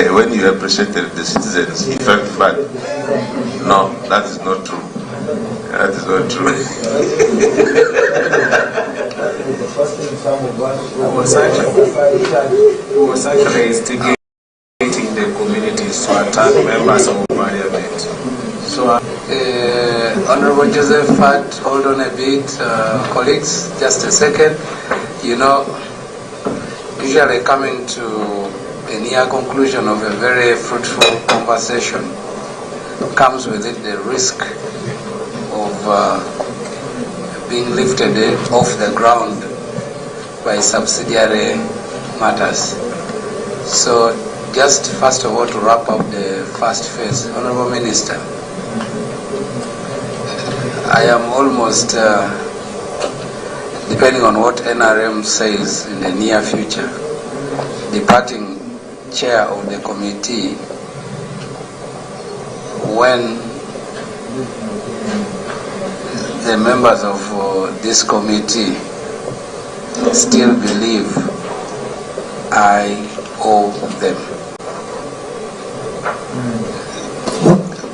when you appreciated the citizens, you felt bad. No, that is not true. That is not true. Who was actually instigating the communities to attack members of parliament. So, Honorable Joseph, hold on a bit, colleagues, just a second. You know, usually coming to a near conclusion of a very fruitful conversation comes with it the risk of being lifted off the ground by subsidiary matters. So just first of all to wrap up the first phase, Honorable Minister, I am almost, depending on what NRM says in the near future, departing chair of the committee when the members of this committee still believe I owe them.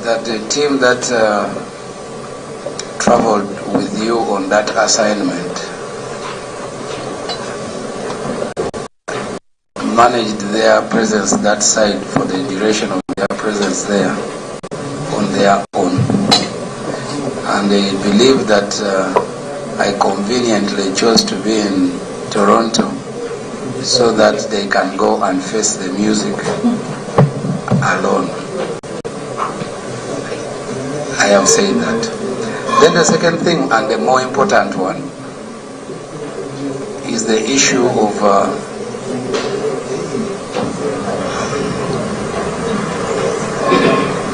That the team that traveled with you on that assignment managed their presence that side for the duration of their presence there on their own. And they believe that I conveniently chose to be in Toronto so that they can go and face the music alone. I have said that. Then the second thing, and the more important one, is the issue of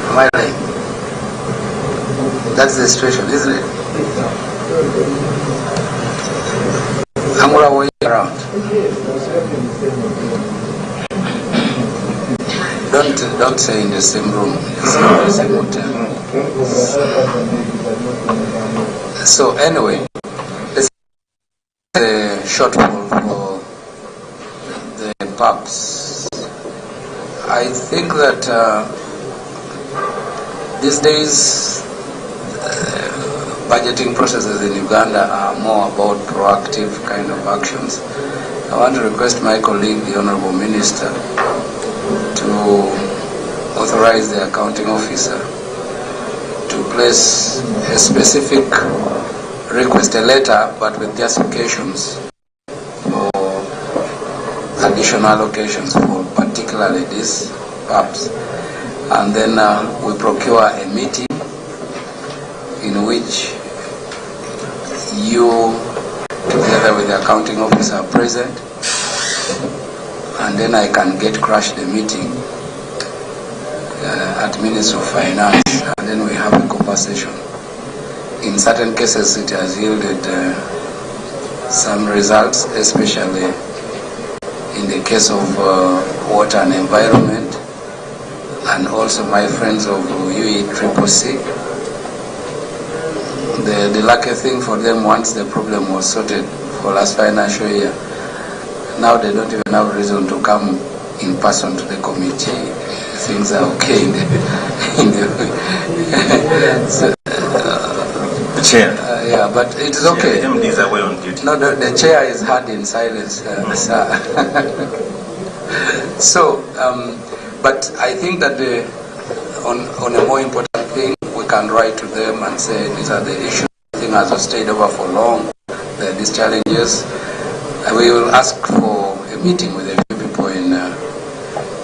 am I right? That's the situation, isn't it? I'm going to wait around. Don't say in the same room, it's not the same hotel. So anyway, let's the shortfall for the pubs. I think that these days budgeting processes in Uganda are more about proactive kind of actions. I want to request my colleague, the Honorable Minister, to authorize the accounting officer to place a specific request, a letter, but with justifications for additional allocations for particularly these pubs. And then we procure a meeting in which you, together with the accounting officer, are present, and then I can get crashed the meeting at Ministry of Finance, and then we have a conversation. In certain cases, it has yielded some results, especially in the case of water and environment, and also my friends of UECCC. The lucky thing for them, once the problem was sorted for last financial year, now they don't even have reason to come in person to the committee. Things are okay in the so, the chair. Yeah, but it is okay. The MD is away on duty. No, the chair is hard in silence, sir. So, but I think that on a more important thing, we can write to them and say these are the issues. The thing has stayed over for long. There are these challenges. We will ask for a meeting with a few people in.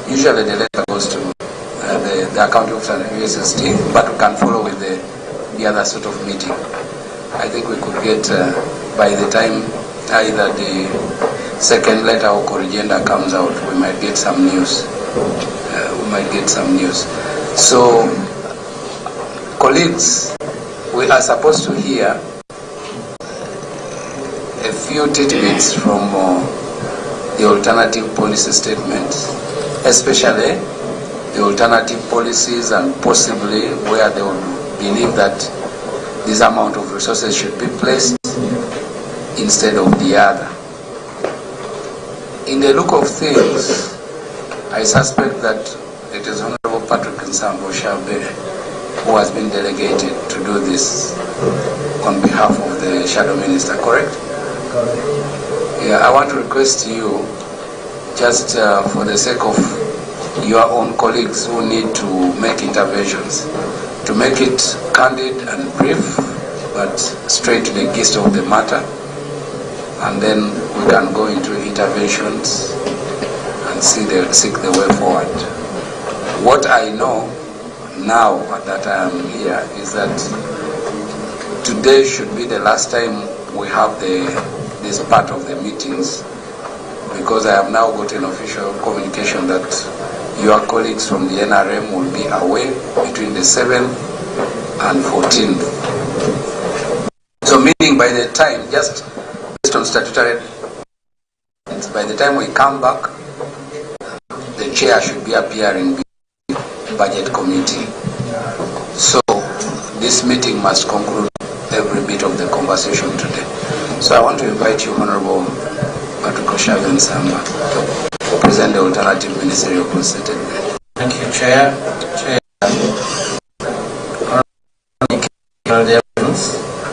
Usually the letter goes to the accounting officer and USST, but we can follow with the other sort of meeting. I think we could get by the time either the second letter or corrigenda comes out, we might get some news. So, colleagues, we are supposed to hear a few tidbits from the alternative policy statements, especially the alternative policies and possibly where they would believe that this amount of resources should be placed instead of the other. In the look of things, I suspect that it is Honorable Patrick Nsambo Shabe who has been delegated to do this on behalf of the Shadow Minister, correct? Correct. Yeah, I want to request you, just for the sake of your own colleagues who need to make interventions, to make it candid and brief, but straight to the gist of the matter, and then we can go into interventions and seek the way forward. What I know now that I am here is that today should be the last time we have this part of the meetings, because I have now got an official communication that your colleagues from the NRM will be away between the 7th and 14th. So meaning by the time, just based on statutory, by the time we come back, the chair should be appearing in the budget committee. So this meeting must conclude every bit of the conversation today. So I want to invite you, Honorable Patrick Nsambo, to present the alternative ministerial consulted. Thank you, Chair.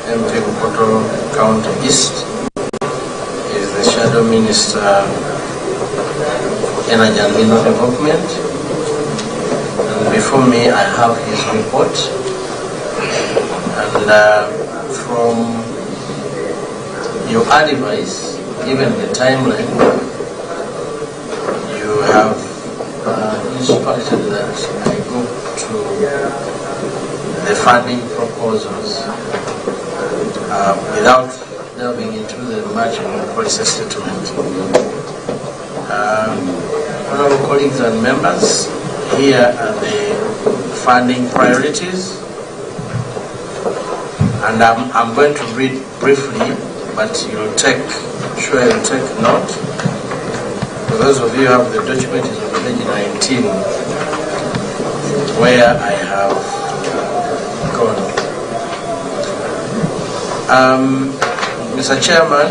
MP Bukoto County East is the Shadow Minister Energy and Mineral Development. And before me, I have his report. And from your advice, given the timeline, you have instructed that I go to the funding proposals without delving into the margin policy statement. Honorable colleagues and members, here are the funding priorities, and I'm going to read briefly, but you'll take note. For those of you who have the document, is on page 19, where I have gone. Mr. Chairman,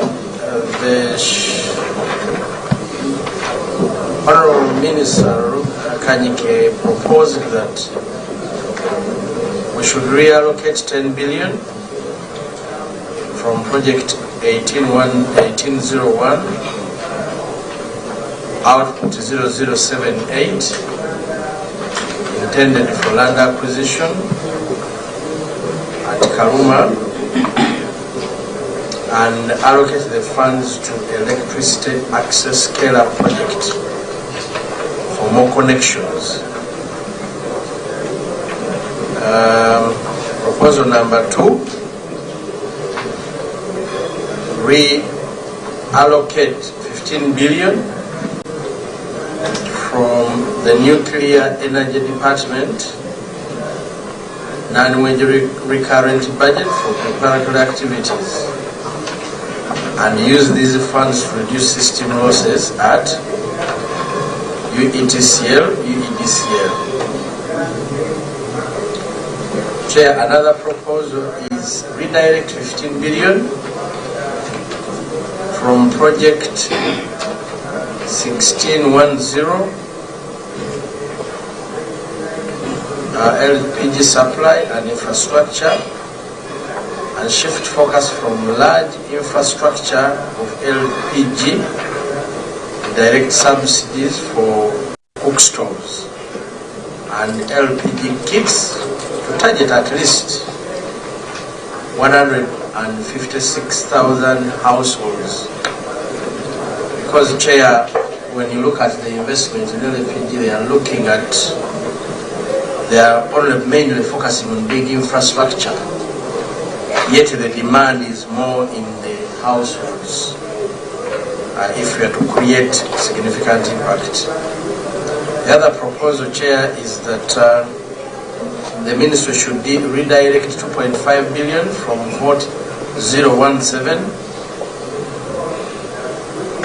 the Honorable Minister Kanyike proposed that we should reallocate 10 billion from project 1801 out to 0078 intended for land acquisition at Karuma, and allocate the funds to electricity access scale-up project for more connections. Proposal number 2, reallocate 15 billion from the Nuclear Energy Department non-wage recurrent budget for preparatory activities, and use these funds to reduce system losses at UETCL, UEDCL. Chair, another proposal is redirect 15 billion from project 1610 LPG supply and infrastructure, and shift focus from large infrastructure of LPG to direct subsidies for cook stoves and LPG kits to target at least 156,000 households. Because, Chair, when you look at the investment in LPG, they are only mainly focusing on big infrastructure, yet the demand is more in the households if we are to create significant impact. The other proposal, Chair, is that the Ministry should redirect 2.5 billion from Vote 017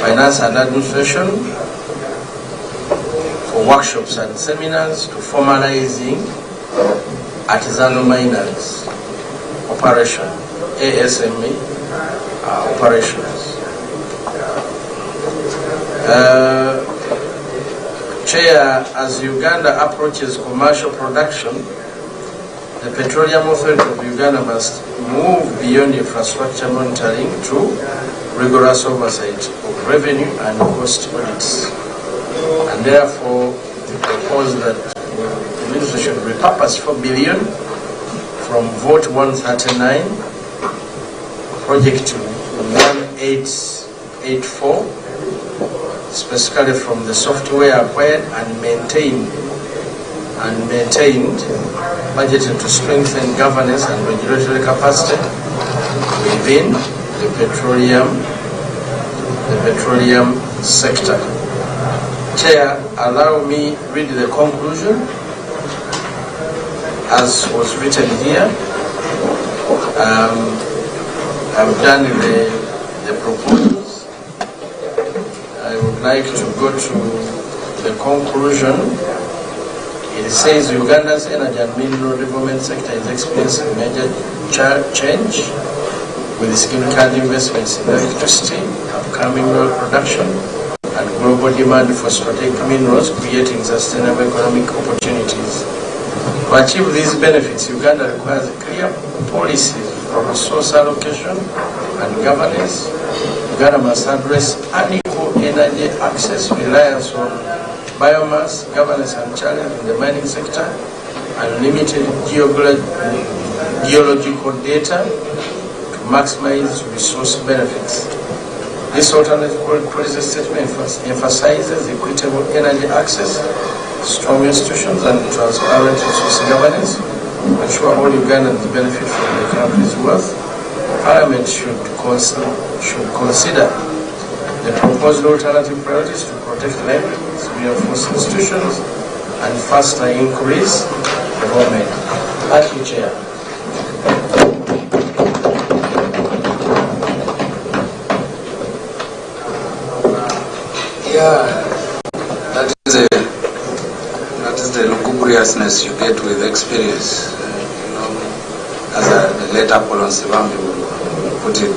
Finance and Administration for workshops and seminars to formalizing artisanal miners operation, ASME operations. Chair, as Uganda approaches commercial production, the Petroleum Authority of Uganda must move beyond infrastructure monitoring to rigorous oversight of revenue and cost audits. And therefore, we propose that the Ministry should repurpose 4 billion from Vote 139, Project 1884, specifically from the software acquired and maintained, budgeted to strengthen governance and regulatory capacity within the petroleum sector. Chair, allow me read the conclusion as was written here. I've done the proposals. I would like to go to the conclusion. It says Uganda's energy and mineral development sector is experiencing major change with significant investments in electricity, upcoming oil production, and global demand for strategic minerals, creating sustainable economic opportunities. To achieve these benefits, Uganda requires clear policies for resource allocation and governance. Uganda must address unequal energy access, reliance on biomass, governance and challenge in the mining sector, and limited geological data to maximize resource benefits. This alternative policy statement emphasizes equitable energy access, strong institutions, and transparent resource governance to ensure all Ugandans benefit from the country's wealth. Parliament should consider the proposed alternative priorities to protect livelihoods, reinforce institutions, and faster increase development. Thank you, Chair. That is the lugubriousness you get with experience. As the late Apollon Sivambi will put it.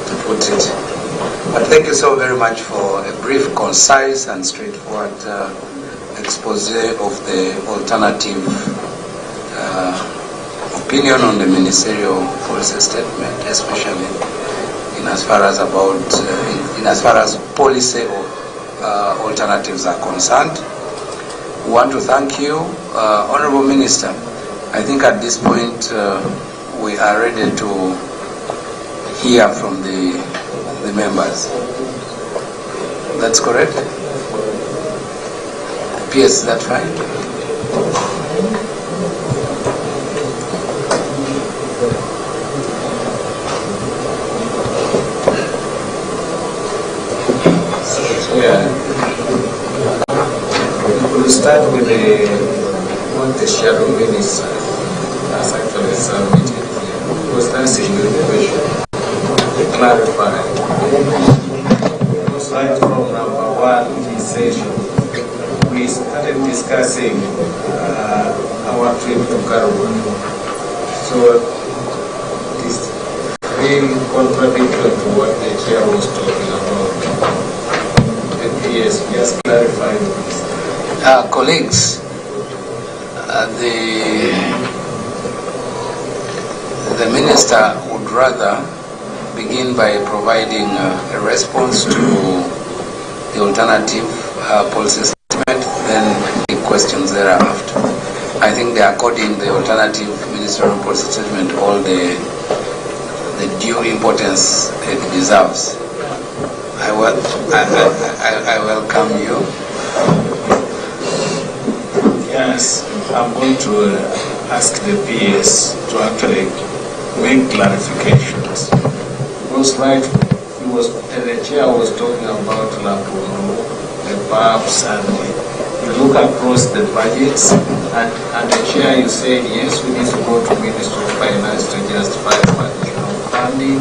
But thank you so very much for a brief, concise, and straightforward expose of the alternative opinion on the ministerial policy statement, especially in as far as policy alternatives are concerned. We want to thank you, Honorable Minister. I think at this point we are ready to hear from the members. That's correct? PS, is that fine? Yeah. We'll start with what the shadow minister has actually submitted. Because that's the question. To clarify. Right from number 1, he said we started discussing our trip to Karua. So this really contradictory to what the chair was talking about. Yes, just clarify this. Colleagues, the minister would rather begin by providing a response to the alternative policy statement, then the questions thereafter. I think they are according the alternative ministerial policy statement all the due importance it deserves. I welcome you. Yes, I'm going to ask the PS to actually make clarifications. Most like the chair was talking about Lampuru, the PAPs, and you look across the budgets, and the chair, you said yes, we need to go to Ministry of Finance to justify additional funding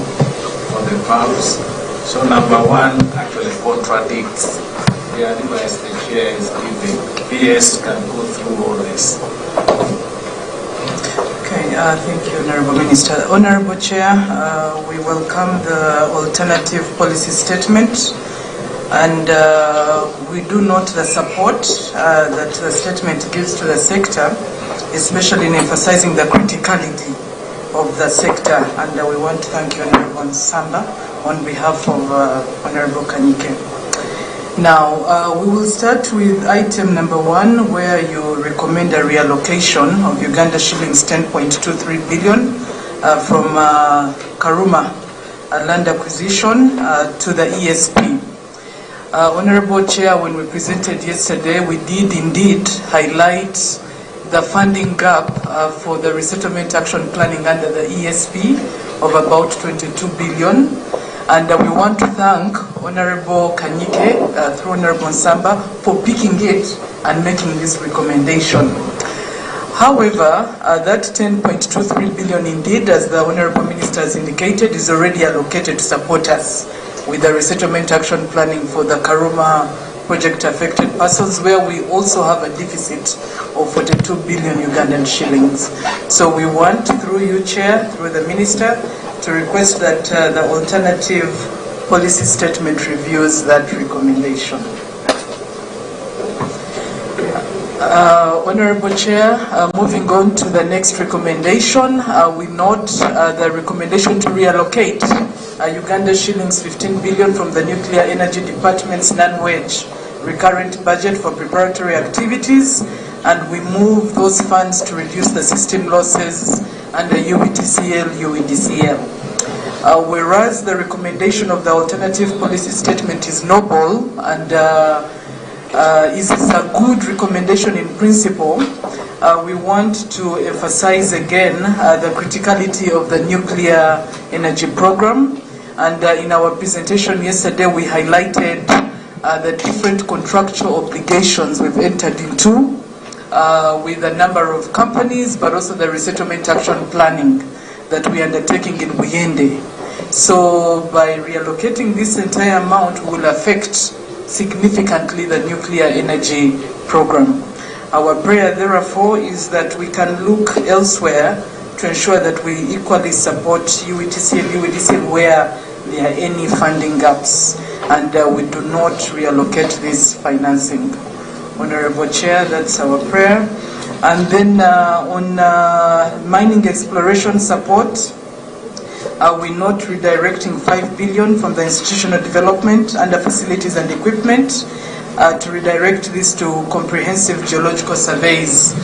for the PAPs. So number 1 actually contradicts the advice the chair is giving. PS can go through all this. Thank you, Honorable Minister. Honorable Chair, we welcome the alternative policy statement And we do note the support that the statement gives to the sector, especially in emphasizing the criticality of the sector. And we want to thank you, Honorable Samba, on behalf of Honorable Kanyike. Now, we will start with item number 1, where you recommend a reallocation of Uganda shillings 10.23 billion from Karuma land acquisition to the ESP. Honorable Chair, when we presented yesterday, we did indeed highlight the funding gap for the resettlement action planning under the ESP of about 22 billion. And we want to thank Honorable Kanyike, through Honorable Samba, for picking it and making this recommendation. However, that 10.23 billion indeed, as the Honorable Minister has indicated, is already allocated to support us with the resettlement action planning for the Karuma project affected parcels, where we also have a deficit of 42 billion Ugandan shillings. So we want, through you, Chair, through the Minister, to request that the alternative policy statement reviews that recommendation. Honorable Chair, moving on to the next recommendation, we note the recommendation to reallocate Uganda shillings 15 billion from the Nuclear Energy Department's non-wage recurrent budget for preparatory activities, and we move those funds to reduce the system losses under UETCL, UEDCL. Whereas the recommendation of the alternative policy statement is noble and is a good recommendation in principle, we want to emphasize again the criticality of the nuclear energy program. And in our presentation yesterday, we highlighted the different contractual obligations we've entered into with a number of companies, but also the resettlement action planning that we are undertaking in Buyende. So by reallocating this entire amount, will affect significantly the nuclear energy program. Our prayer, therefore, is that we can look elsewhere to ensure that we equally support UETCL, UEDCL where there are any funding gaps, and we do not reallocate this financing. Honorable Chair, that's our prayer. And then on mining exploration support, we note redirecting 5 billion from the institutional development under facilities and equipment to redirect this to comprehensive geological surveys.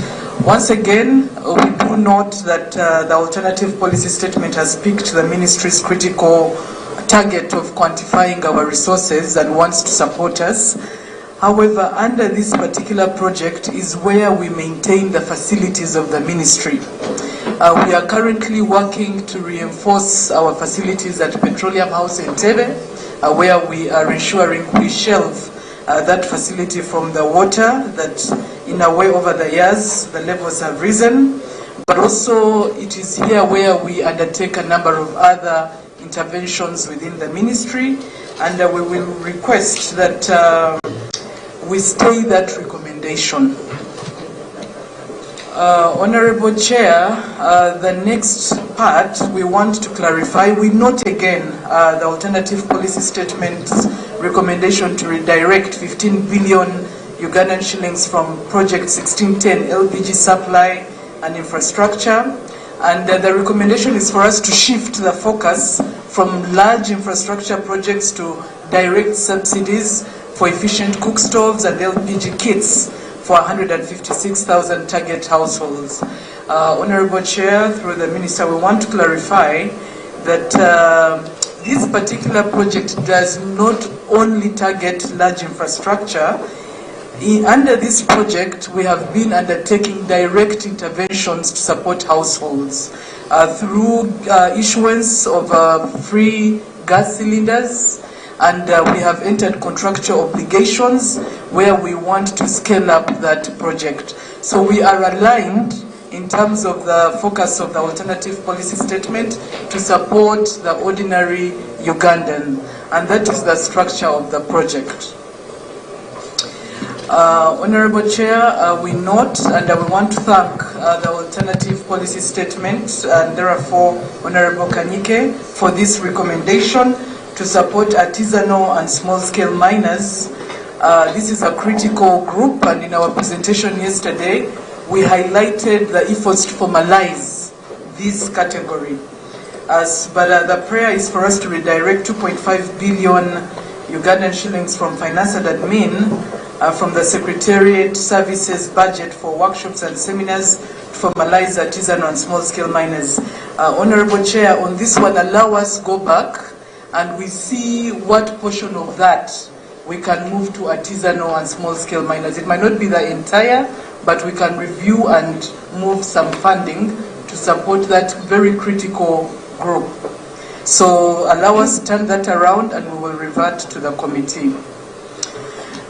Once again, we do note that the alternative policy statement has picked the ministry's critical target of quantifying our resources and wants to support us. However, under this particular project is where we maintain the facilities of the ministry. We are currently working to reinforce our facilities at Petroleum House in Tebe, where we are ensuring we shelve that facility from the water that in a way over the years the levels have risen, but also it is here where we undertake a number of other interventions within the ministry, and we will request that we stay that recommendation. Honorable Chair, the next part we want to clarify. We note again the alternative policy statement's recommendation to redirect 15 billion Ugandan shillings from Project 1610 LPG supply and infrastructure. And the recommendation is for us to shift the focus from large infrastructure projects to direct subsidies for efficient cook stoves and LPG kits for 156,000 target households. Honorable Chair, through the Minister, we want to clarify that this particular project does not only target large infrastructure. Under this project, we have been undertaking direct interventions to support households through issuance of free gas cylinders, and we have entered contractual obligations where we want to scale up that project. So we are aligned in terms of the focus of the alternative policy statement to support the ordinary Ugandan, and that is the structure of the project. Honorable Chair, we note and we want to thank the alternative policy statement and therefore Honorable Kanyike for this recommendation to support artisanal and small-scale miners. This is a critical group, and in our presentation yesterday, we highlighted the efforts to formalize this category. But the prayer is for us to redirect 2.5 billion Ugandan shillings from Finance and Admin from the Secretariat Services budget for workshops and seminars to formalize artisanal and small-scale miners. Honorable Chair, on this one, allow us go back and we see what portion of that we can move to artisanal and small-scale miners. It might not be the entire, but we can review and move some funding to support that very critical group. So allow us to turn that around and we will revert to the committee.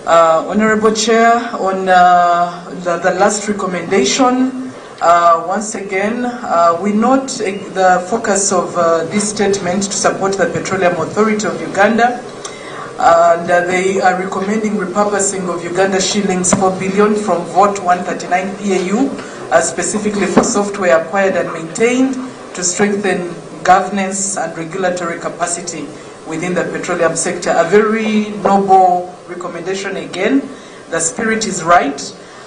Honorable Chair, on the last recommendation, once again, we note the focus of this statement to support the Petroleum Authority of Uganda. And they are recommending repurposing of Uganda shillings 4 billion from VOT 139 PAU, specifically for software acquired and maintained to strengthen governance and regulatory capacity within the petroleum sector. A very noble recommendation again. The spirit is right,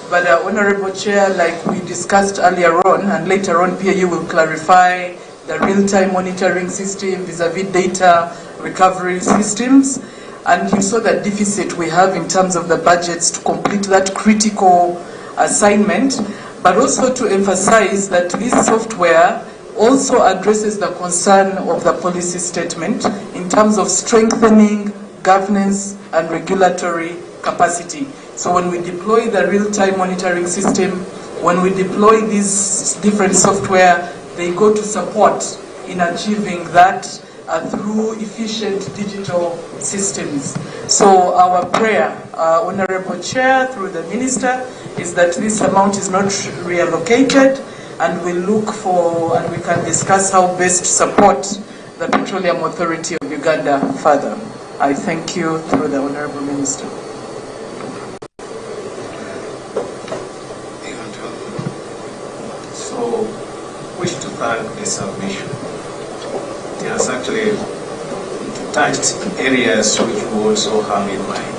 but Honorable Chair, like we discussed earlier on, and later on PAU will clarify the real-time monitoring system vis-a-vis data recovery systems. And you saw the deficit we have in terms of the budgets to complete that critical assignment, but also to emphasize that this software also addresses the concern of the policy statement in terms of strengthening governance and regulatory capacity. So when we deploy the real-time monitoring system, when we deploy these different software, they go to support in achieving that through efficient digital systems. So our prayer, Honorable Chair, through the Minister, is that this amount is not reallocated, and we look for and we can discuss how best to support the Petroleum Authority of Uganda further. I thank you through the Honorable Minister. So, wish to thank the submission. It has actually touched areas which we also have in mind.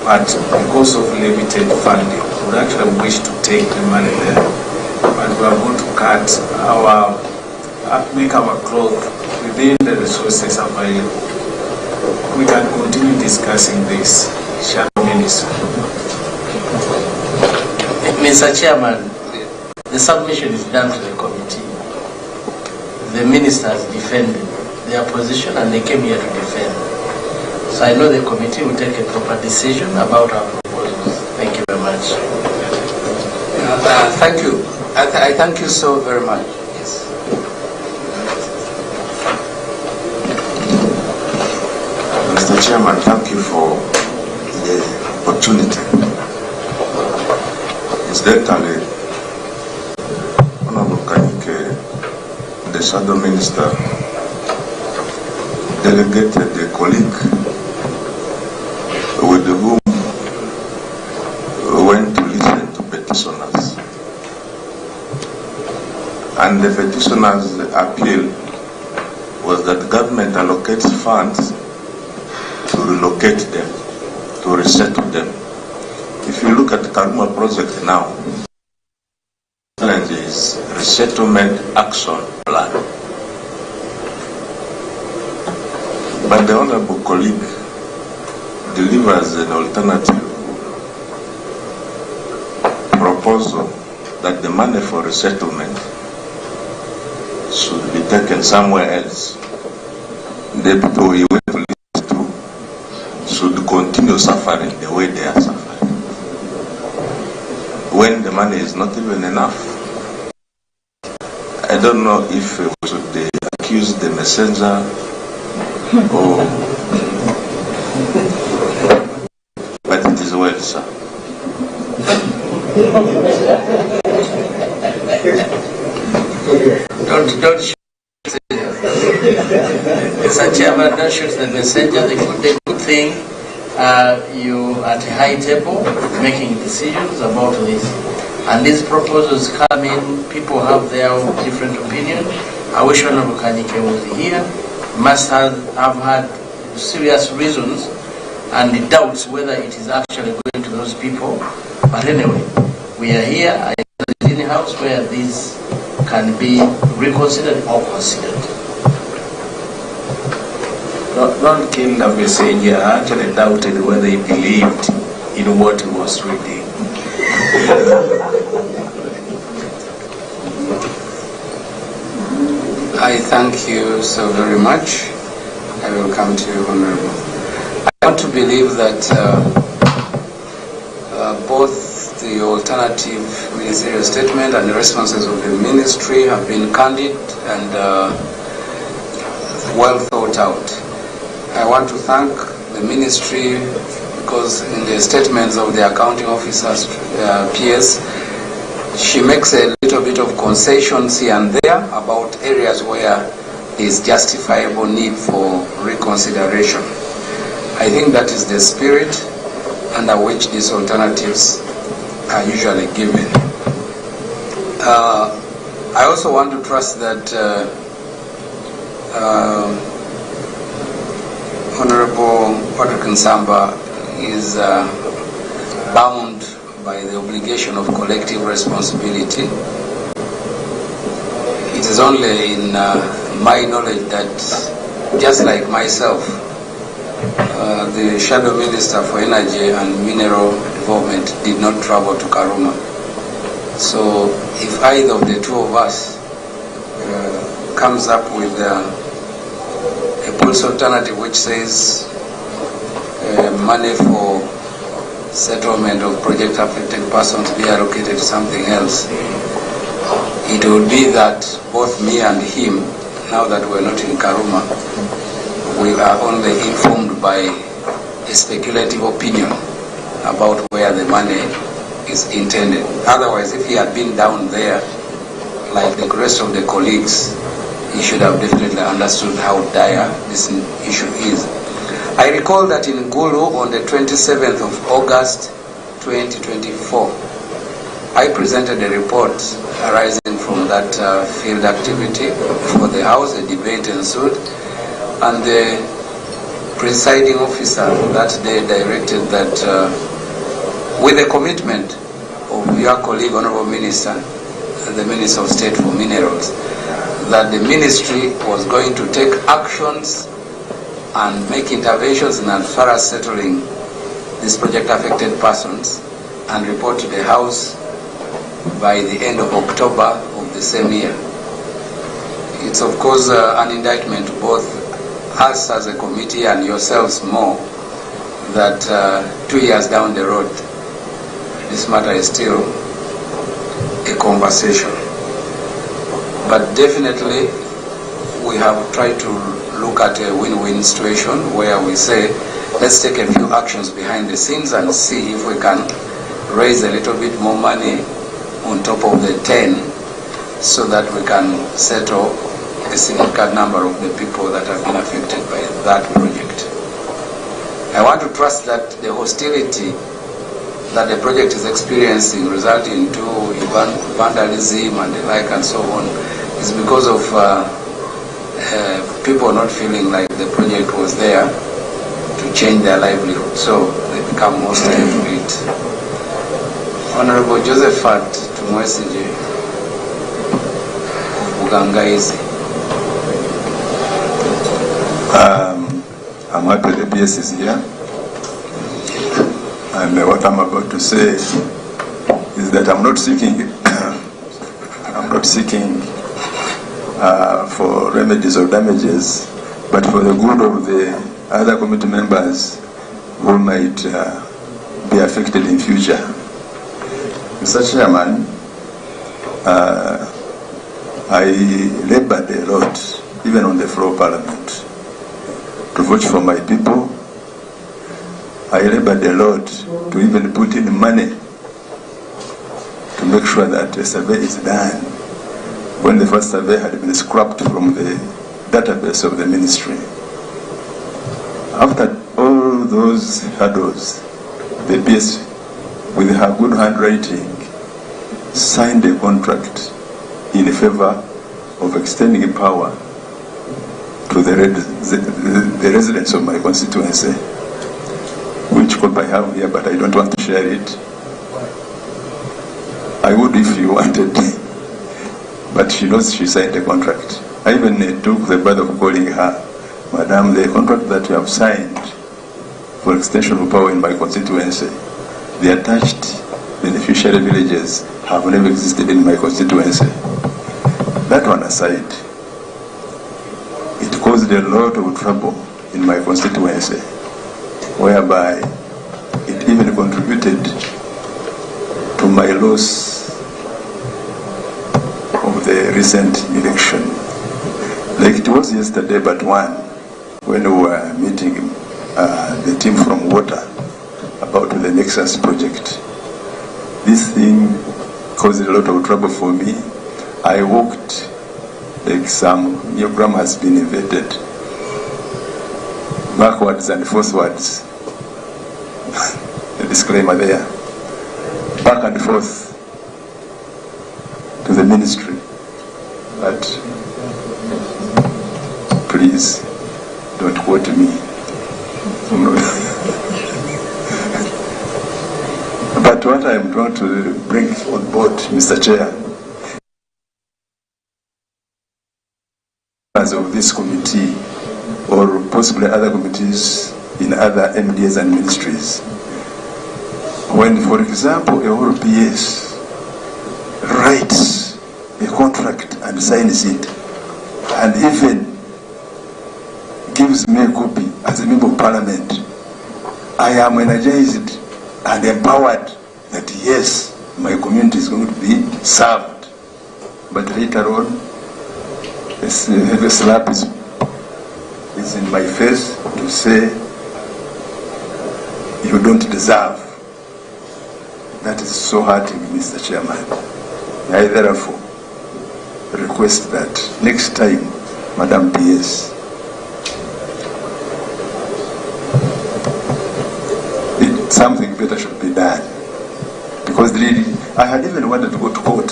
But because of limited funding, we actually wish to take the money there. But we are going to cut make our growth within the resources available. We can continue discussing this, Shadow Minister. Mr. Chairman, the submission is done to the committee. The ministers defended their position and they came here to defend. So I know the committee will take a proper decision about our proposals. Thank you very much. Thank you. I thank you so very much. Yes. Mr. Chairman, thank you for the opportunity. Incidentally, Honorable Kanike, the Shadow Minister, delegated a colleague with whom we went to listen to petitioners. And the petitioners' appeal was that the government allocates funds to relocate them, to resettle them. If you look at the Karuma project now, the challenge is resettlement action plan. But the Honorable colleague delivers an alternative proposal that the money for resettlement should be taken somewhere else. The people we went to listen to should continue suffering the way they are suffering, when the money is not even enough. I don't know if we should accuse the messenger or, but it is well, sir. Don't shoot the Mr. Chairman, don't shoot the messenger. The good thing, you at a high table making decisions about this. And these proposals come in, people have their own different opinion. I wish Honorable Kanike was here must have had serious reasons and the doubts whether it is actually going to those people. But anyway, we are here at the in-house where these can be reconsidered or considered. Don't kill the messenger. I actually doubted whether he believed in what he was reading. I thank you so very much. I will come to you, Honorable. I want to believe that both the alternative ministerial statement and the responses of the ministry have been candid and well thought out. I want to thank the ministry because in the statements of the accounting officers, PS, she makes a little bit of concessions here and there about areas where there is justifiable need for reconsideration. I think that is the spirit under which these alternatives are usually given. I also want to trust that Honorable Patrick Nsamba is bound by the obligation of collective responsibility. It is only in my knowledge that, just like myself, the Shadow Minister for Energy and Mineral Development did not travel to Karuma. So if either of the two of us comes up with a policy alternative which says money for settlement of project affected persons be allocated to something else, it would be that both me and him, now that we're not in Karuma, we are only informed by a speculative opinion about where the money is intended. Otherwise, if he had been down there, like the rest of the colleagues, he should have definitely understood how dire this issue is. I recall that in Gulu on the 27th of August 2024, I presented a report arising from that field activity for the House. A debate ensued, and the presiding officer that day directed that with the commitment of your colleague, Honorable Minister, the Minister of State for Minerals, that the ministry was going to take actions and make interventions in as far as settling these project affected persons and report to the House by the end of October of the same year. It's of course an indictment to both us as a committee and yourselves more that 2 years down the road this matter is still a conversation. But definitely we have tried to look at a win-win situation where we say, let's take a few actions behind the scenes and see if we can raise a little bit more money on top of the 10 so that we can settle a significant number of the people that have been affected by that project. I want to trust that the hostility that the project is experiencing resulting to vandalism and the like and so on is because of people not feeling like the project was there to change their livelihood, so they become hostile to it. Honorable Josephat Tumwesije of Bugangaizi. I'm happy the PS is here, and what I'm about to say is that I'm not seeking for remedies or damages, but for the good of the other committee members who might be affected in future. Mr. Chairman, I labored a lot, even on the floor of Parliament, to vote for my people. I labored a lot to even put in money to make sure that a survey is done when the first survey had been scrapped from the database of the ministry. After all those hurdles, the PS, with her good handwriting, signed a contract in favor of extending power to the residents of my constituency, which copy I have here, but I don't want to share it. I would if you wanted, but she knows she signed a contract. I even took the bother of calling her, Madam, the contract that you have signed for extension of power in my constituency, the attached beneficiary villages have never existed in my constituency. That one aside, it caused a lot of trouble in my constituency, whereby it even contributed to my loss of the recent election. Like it was yesterday but one, when we were meeting the team from water about the Nexus project. This thing caused a lot of trouble for me. I walked like some program has been invented, backwards and forwards. A disclaimer there. Back and forth to the ministry. But please don't quote me. But what I'm trying to bring on board, Mr. Chair, as of this committee or possibly other committees in other MDAs and ministries, when, for example, a whole PS writes a contract and signs it, and even gives me a copy as a member of parliament, I am energized and empowered that yes, my community is going to be served. But later on, this heavy slap is in my face to say, you don't deserve. That is so hurting, Mr. Chairman. I therefore request that next time, Madam PS, something better should be done. Because really, I had even wanted to go to court.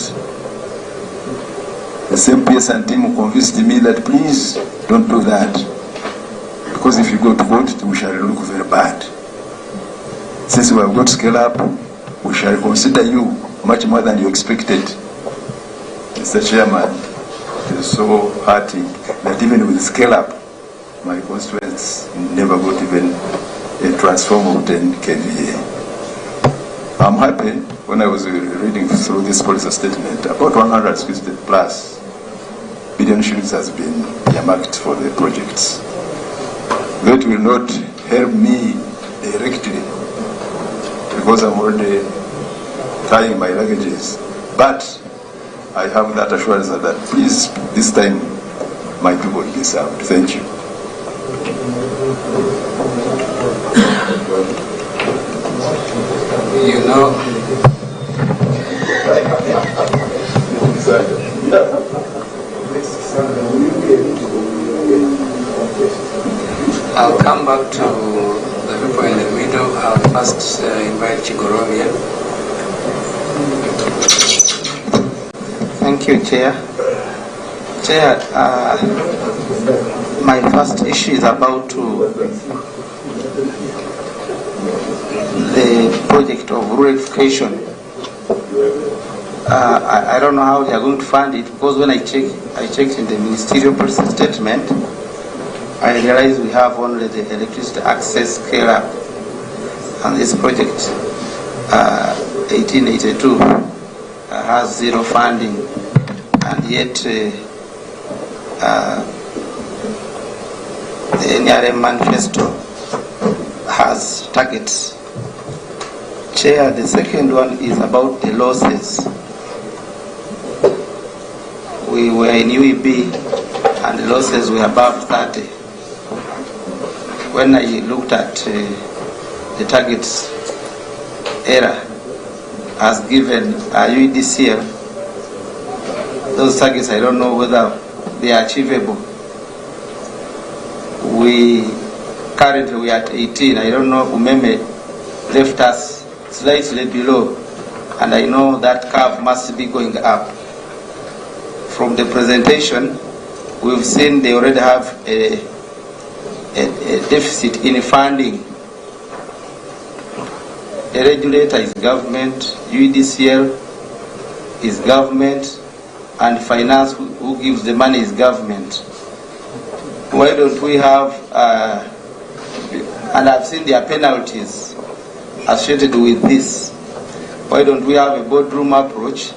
The same PS and team convinced me that please don't do that. Because if you go to court, we shall look very bad. Since we have got to scale up, we shall consider you much more than you expected. Mr. Chairman, it is so hurting that even with scale up, my constituents never got even a transformer of 10 kVA. I'm happy when I was reading through this policy statement, about 160 plus billion shillings has been earmarked for the projects. That will not help me directly because I'm already tying my luggages. But I have that assurance that please, this time, my people will be served. Thank you. You know, I'll come back to the people in the middle. I'll first invite Chigorovia. Thank you, Chair. Chair, my first issue is about the project of rural education. I don't know how they are going to fund it, because when I checked in the ministerial policy statement, I realized we have only the electricity access scale up, and this project 1882 has zero funding, and yet the NRM manifesto has targets. Chair, the second one is about the losses. We were in UEB and the losses were above 30. When I looked at the targets era as given UEDCL, those targets, I don't know whether they are achievable. Currently we are at 18. I don't know, Umeme left us slightly below, and I know that curve must be going up. From the presentation, we've seen they already have a deficit in funding. The regulator is government, UEDCL is government, and finance, who gives the money, is government. Why don't we have, and I've seen their penalties associated with this, why don't we have a boardroom approach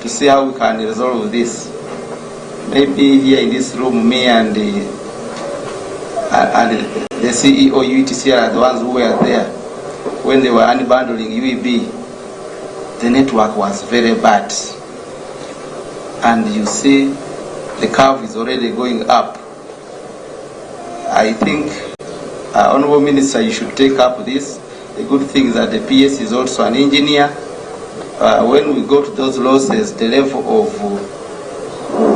to see how we can resolve this? Maybe here in this room, me and the CEO UETCL are the ones who were there when they were unbundling UEB. The network was very bad. And you see the curve is already going up. I think, Honorable Minister, you should take up this. The good thing is that the PS is also an engineer. When we go to those losses, the level of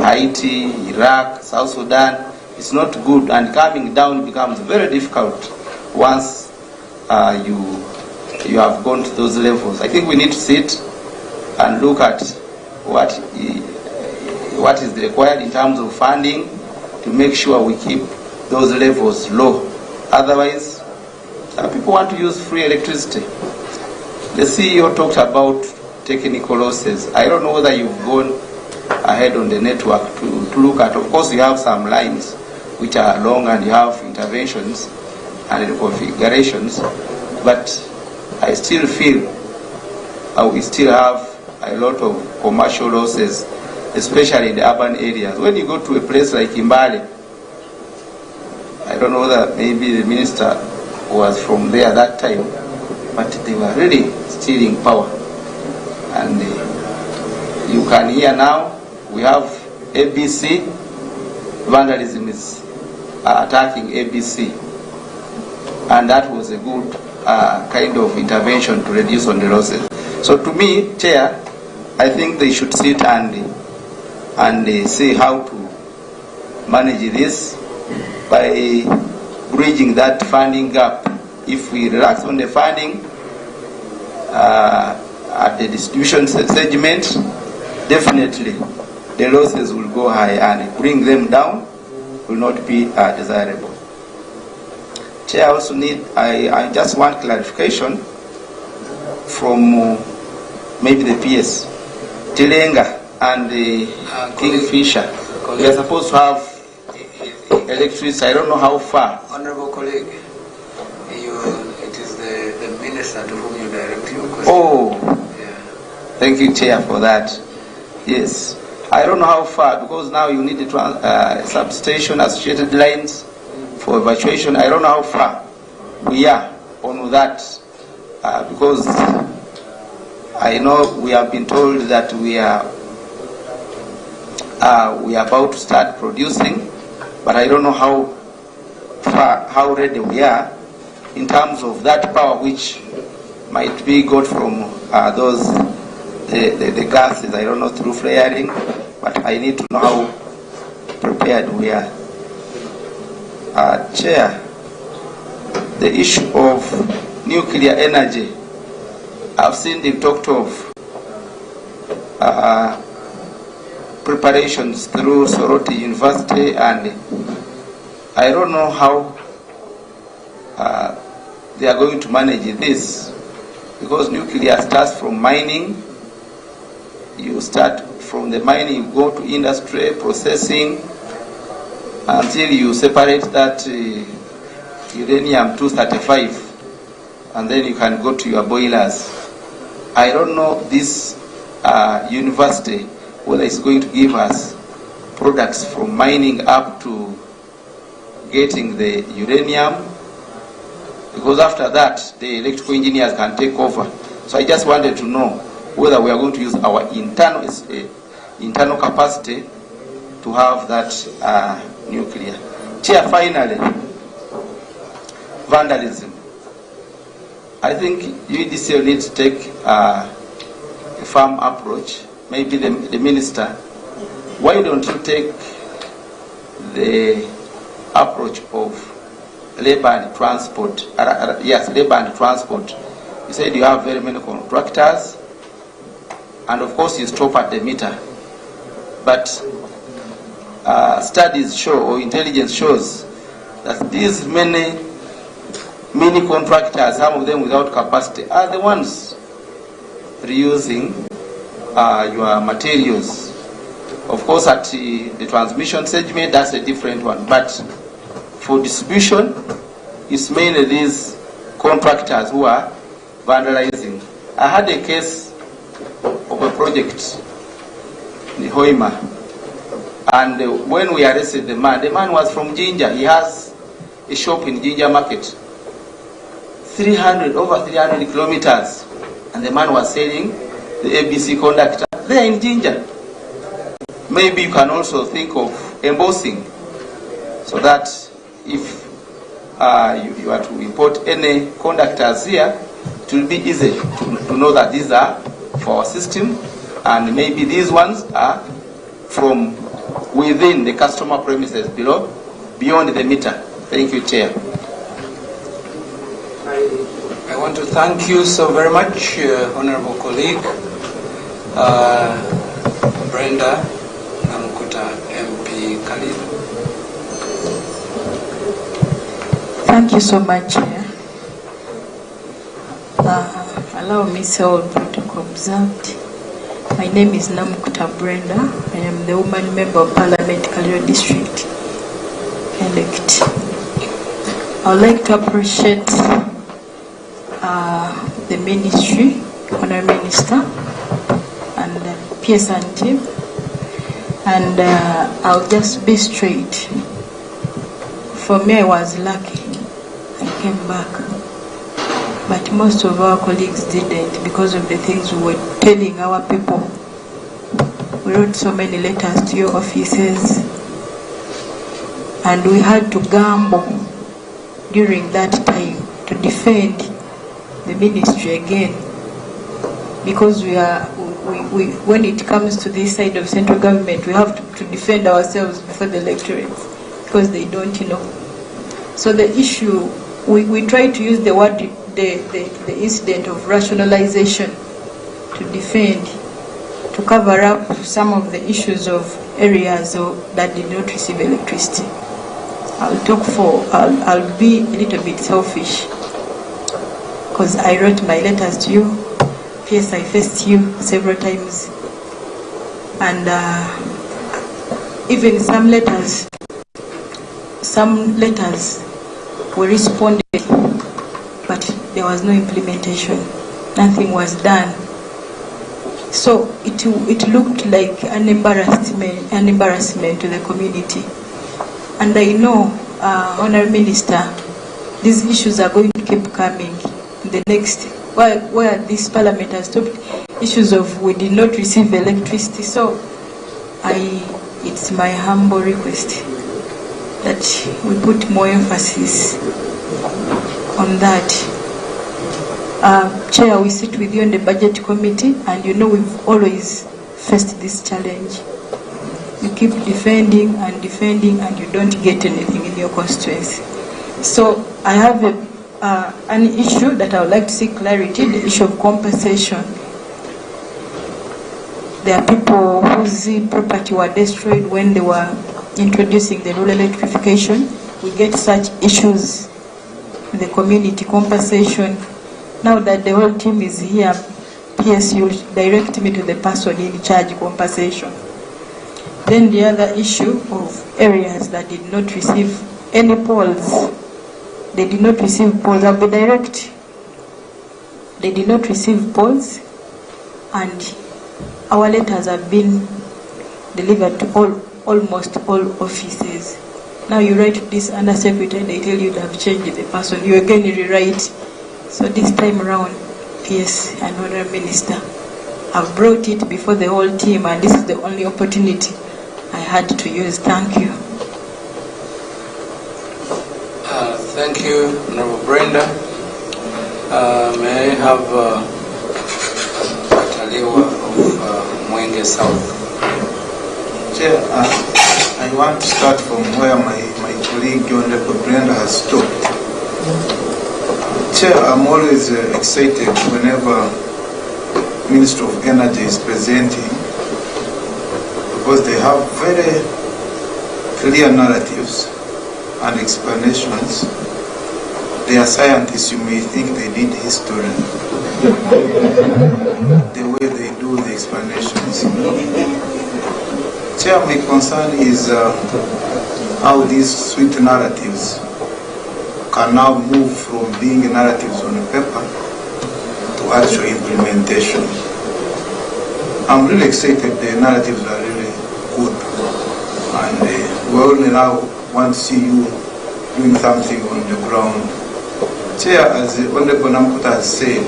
Haiti, Iraq, South Sudan, it's not good, and coming down becomes very difficult once you have gone to those levels. I think we need to sit and look at what is required in terms of funding to make sure we keep those levels low. Otherwise, people want to use free electricity. The CEO talked about technical losses. I don't know whether you've gone ahead on the network to look at. Of course, you have some lines which are long and you have interventions and configurations, but I still feel we still have a lot of commercial losses, especially in the urban areas. When you go to a place like Imbale, I don't know whether maybe the minister was from there that time, but they were really stealing power. And you can hear now, we have ABC, vandalism is attacking ABC. And that was a good kind of intervention to reduce on the losses. So to me, Chair, I think they should sit and see how to manage this by bridging that funding gap. If we relax on the funding at the distribution segment, definitely the losses will go high, and bring them down will not be desirable. Chair, I just want clarification from maybe the PS. Tilenga and the Kingfisher, we are supposed to have electricity. I don't know how far. Honorable colleague, it is the minister to whom you direct your question. Oh, yeah. Thank you, Chair, for that. Yes, I don't know how far, because now you need a substation, associated lines for evacuation. I don't know how far we are on that, because I know we have been told that we are about to start producing, but I don't know how far, how ready we are in terms of that power which might be got from the gases. I don't know, through flaring, but I need to know how prepared we are. Chair, the issue of nuclear energy, I've seen they've talked of preparations through Soroti University, and I don't know how they are going to manage this, because nuclear starts from mining. You start from the mining, you go to industry, processing, until you separate that uranium-235, and then you can go to your boilers. I don't know this university whether it's going to give us products from mining up to getting the uranium, because after that the electrical engineers can take over. So I just wanted to know whether we are going to use our internal capacity to have that nuclear. Chair, finally, vandalism. I think UEDCL needs to take a firm approach. Maybe the minister, why don't you take the approach of labor and transport? Yes, labor and transport. You said you have very many contractors, and of course you stop at the meter. But studies show, or intelligence shows, that these many contractors, some of them without capacity, are the ones reusing your materials. Of course, at the transmission segment, that's a different one. But for distribution, it's mainly these contractors who are vandalizing. I had a case of a project in Hoima, and when we arrested the man was from Jinja. He has a shop in Jinja Market, over 300 kilometers, and the man was selling the ABC conductor there in Jinja. Maybe you can also think of embossing, so that if you are to import any conductors here, it will be easy to know that these are for our system, and maybe these ones are from within the customer premises beyond the meter. Thank you, Chair. I want to thank you so very much, Honorable colleague, Brenda Namkuta MP Khalid. Thank you so much, Chair. Allow me to protocol observed. My name is Namkuta Brenda. I am the woman member of Parliament, Kaliro District elect. I would like to appreciate the Ministry, Honourable Minister, and PSN team. And I'll just be straight. For me, I was lucky. I came back. But most of our colleagues didn't, because of the things we were telling our people. We wrote so many letters to your offices, and we had to gamble during that time to defend the ministry again, because when it comes to this side of central government, we have to defend ourselves before the electorates, because they don't know. So the issue, we try to use the word, the incident of rationalization to defend, to cover up some of the issues of areas that did not receive electricity. I'll be a little bit selfish, because I wrote my letters to you. Yes, I faced you several times, and even some letters were responded, but there was no implementation. Nothing was done. So it looked like an embarrassment to the community. And I know, Honourable Minister, these issues are going to keep coming in the next, where this Parliament has stopped issues of we did not receive electricity. So it's my humble request that we put more emphasis on that. Chair, we sit with you on the budget committee, and you know we've always faced this challenge. You keep defending, and you don't get anything in your constituency. So I have an issue that I would like to see clarity, the issue of compensation. There are people whose property were destroyed when they were introducing the rural electrification. We get such issues in the community, compensation. Now that the whole team is here, PS, you direct me to the person in charge, compensation. Then the other issue of areas that did not receive any polls. They did not receive polls. I'll be direct. They did not receive polls, and our letters have been delivered to almost all offices. Now you write to this undersecretary, they tell you they have changed the person. You again rewrite. So this time around, PS and Honourable Minister, I've brought it before the whole team, and this is the only opportunity I had to use. Thank you. Thank you, Honourable Brenda. May I have Ataliwa of Mwenge South? Chair, I want to start from where my colleague Honourable Brenda has stopped. Chair, I'm always excited whenever Minister of Energy is presenting, because they have very clear narratives and explanations. They are scientists, you may think they did history. The way they do the explanations. Chair, my concern is how these sweet narratives can now move from being narratives on paper to actual implementation. I'm really excited. The narratives are really good. And we only now want to see you doing something on the ground. Chair, as the Honorable Namkuta has said,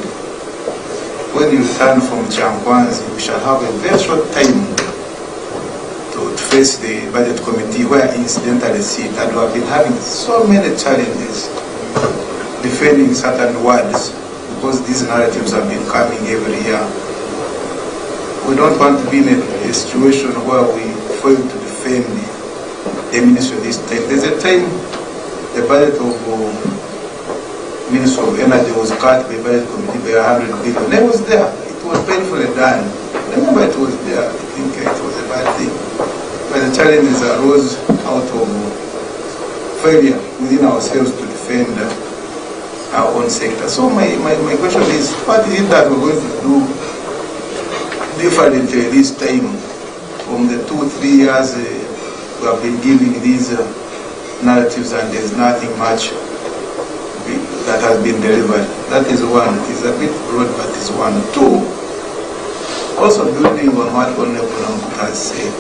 when you return from Changwanzi, we shall have a very short time to face the budget committee, where incidentally sit, and we have been having so many challenges defending certain words because these narratives have been coming every year. We don't want to be in a situation where we fail to defend the ministry this time. There's a time the budget of Ministry of Energy was cut by budget committee by 100 billion. It was there. It was painfully done. Remember, it was there. I think it was a bad thing. But the challenges arose out of failure within ourselves to defend our own sector. So my question is, what is it that we're going to do differently this time from the 2-3 years we have been giving these narratives and there's nothing much that has been delivered? That is one. It's a bit broad, but it's one. Two, also building on what Honorable Namkuta has said,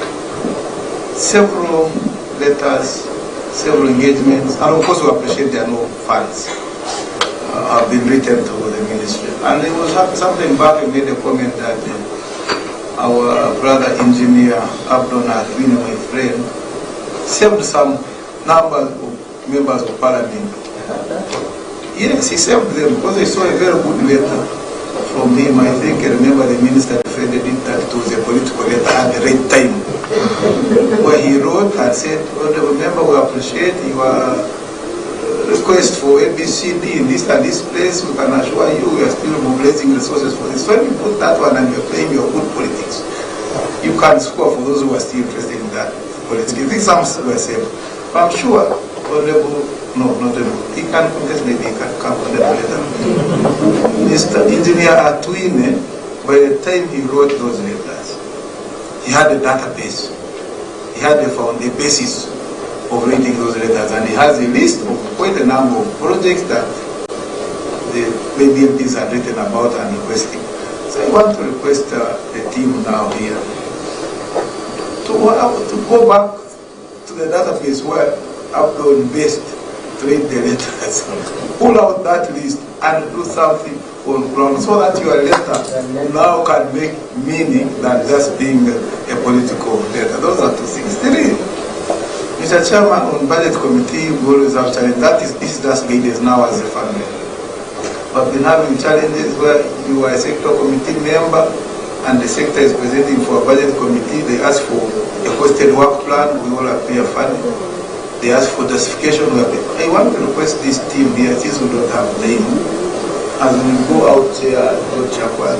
several letters, several engagements, and of course we appreciate there are no funds have been written to the ministry. And it was something back, we made a comment that our brother engineer Abdon Atwine, my friend, saved some numbers of members of parliament. Yes, he saved them because I saw a very good letter from him. I think I remember the minister defended it that it was a political letter at the right time, where he wrote and said, remember, we appreciate your request for ABCD in this and this place. We can assure you we are still mobilizing resources for this. When you put that one and you're playing your good politics, you can score for those who are still interested in that politics. I think some were saved. But I'm sure, no, not able. He can contest, maybe he can come on the later. Mr. Engineer Atwine, by the time he wrote those letters, he had a database. He had a basis of reading those letters, and he has a list of quite a number of projects that the MPs had written about and requesting. So I want to request the team now here to go back to the database where Abdul based to read the letters, pull out that list and do something on ground so that your letter now can make meaning than just being a political letter. Those are two things. Three, Mr. Chairman, on budget committee, we always have challenges. This is just guidance now as a family. We've been having challenges where you are a sector committee member and the sector is presenting for a budget committee. They ask for a costed work plan, we all appear funny. They ask for justification. I want to request this team here, since we don't have time, as we go out here and go Chakwan,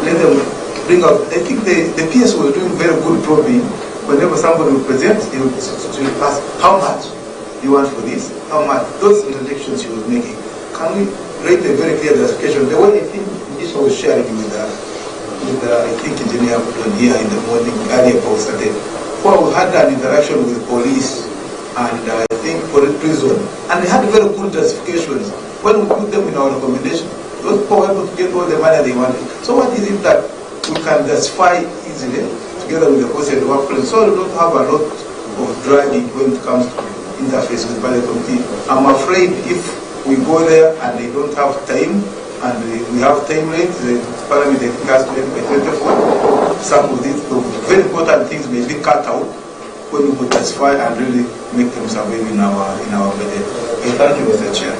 let them bring out. I think the PS was doing very good probing. Whenever somebody will present, they will ask, how much you want for this? How much? Those introductions he was making. Can we write a very clear justification? The way I think this was sharing with I think engineer here in the morning, earlier post today, where we had an interaction with police and I think for a prison, and they had very good justifications. When we put them in our recommendation, those people were able to get all the money they wanted. So what is it that we can justify easily together with the costed work plan, so we don't have a lot of dragging when it comes to interface with budget committee? I'm afraid if we go there and they don't have time, and we have time limits, the parliament I think has to end by 24, some of these very important things may be cut out when we could justify and really make them survive in our budget. Thank you, Mr. Chair.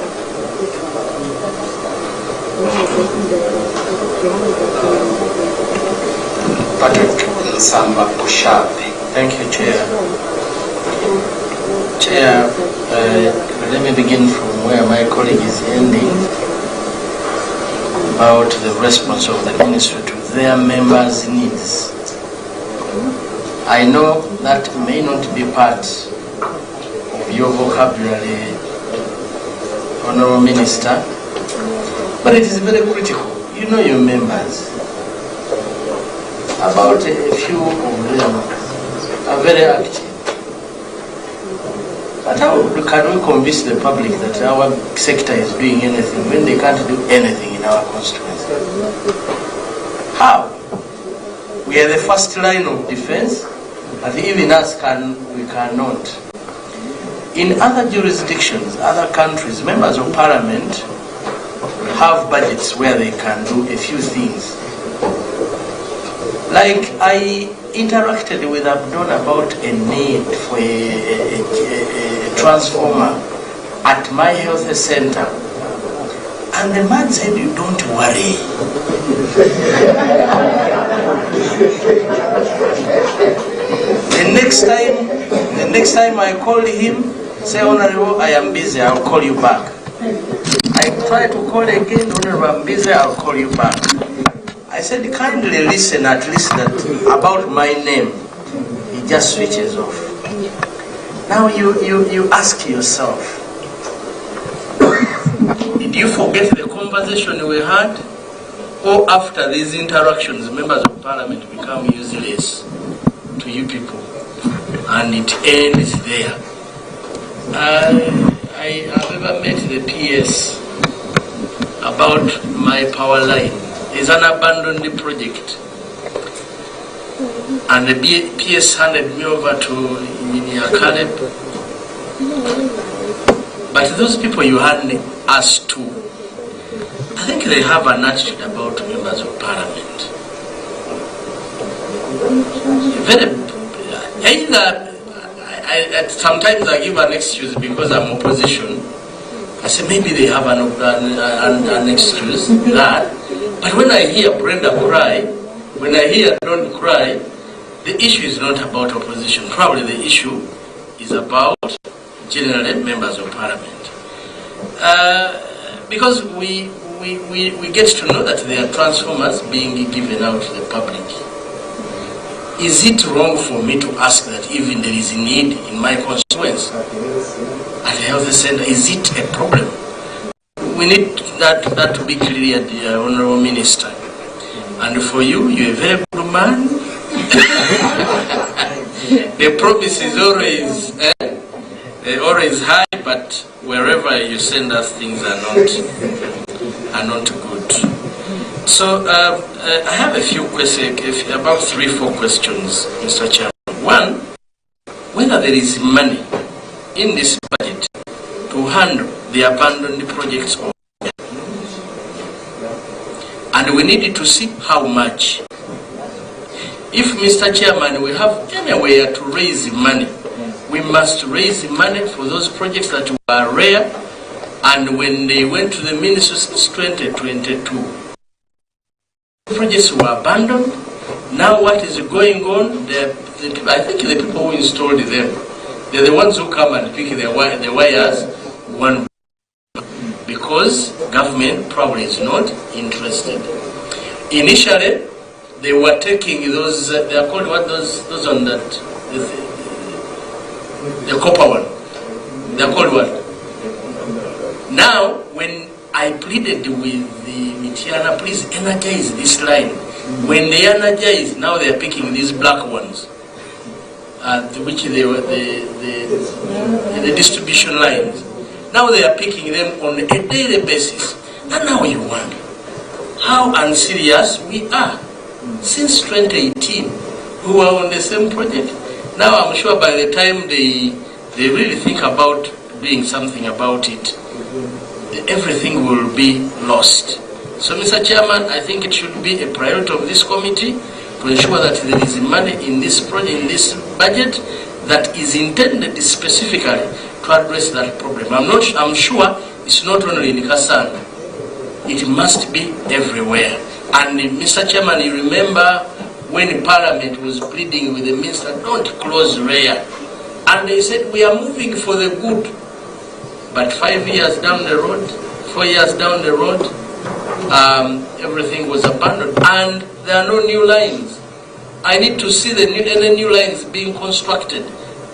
Patrick Nsamba Kushabe. Thank you, Chair. Chair, let me begin from where my colleague is ending about the response of the ministry to their members' needs. I know that may not be part your vocabulary, Honorable Minister, but it is very critical. You know your members. About a few of them are very active. But how can we convince the public that our sector is doing anything when they can't do anything in our constituency? How? We are the first line of defense, and even us we cannot. In other jurisdictions, other countries, members of parliament have budgets where they can do a few things. Like I interacted with Abdon about a need for a transformer at my health center, and the man said, "You don't worry." The next time I called him, say, "Honorable, I am busy, I'll call you back." I tried to call again, "Honorable, I'm busy, I'll call you back." I said, "Kindly listen at least that about my name." He just switches off. Now you ask yourself, did you forget the conversation we had? Or after these interactions, members of parliament become useless to you people? And it ends there. I have ever met the PS about my power line. It's an abandoned project. And the PS handed me over to Engineer Caleb. But those people you hand us to, I think they have an attitude about members of parliament. Sometimes I give an excuse because I'm opposition. I say maybe they have an excuse that. But when I hear Brenda cry, when I hear Don cry, the issue is not about opposition. Probably the issue is about generally members of parliament. Because we get to know that there are transformers being given out to the public. Is it wrong for me to ask that even there is a need in my constituency at the health center? Is it a problem? We need that to be clear, dear Honorable Minister. And for you, you're a very good man. The promise is always high, but wherever you send us, things are not good. So I have a few questions, about 3-4 questions, Mr. Chairman. One, whether there is money in this budget to handle the abandoned projects or not. And we need to see how much. If, Mr. Chairman, we have anywhere to raise money, we must raise money for those projects that were rare, and when they went to the ministry since 2022, projects were abandoned. Now what is going on? I think the people who installed them, they're the ones who come and pick the wires one, because government probably is not interested. Initially, they were taking those, they are called what, those on that, the copper one. They are called what? Now, when I pleaded with the Mitiana, please energize this line. When they energize, now they are picking these black ones, which they were the distribution lines. Now they are picking them on a daily basis. And now you wonder how unserious we are. Since 2018, we were on the same project. Now I'm sure by the time they really think about doing something about it, everything will be lost. So, Mr. Chairman, I think it should be a priority of this committee to ensure that there is money in this project, in this budget, that is intended specifically to address that problem. I'm sure it's not only in Kasese. It must be everywhere. And Mr. Chairman, you remember when Parliament was pleading with the minister, don't close REA. And they said, we are moving for the good. But 5 years down the road, 4 years down the road, everything was abandoned. And there are no new lines. I need to see any new lines being constructed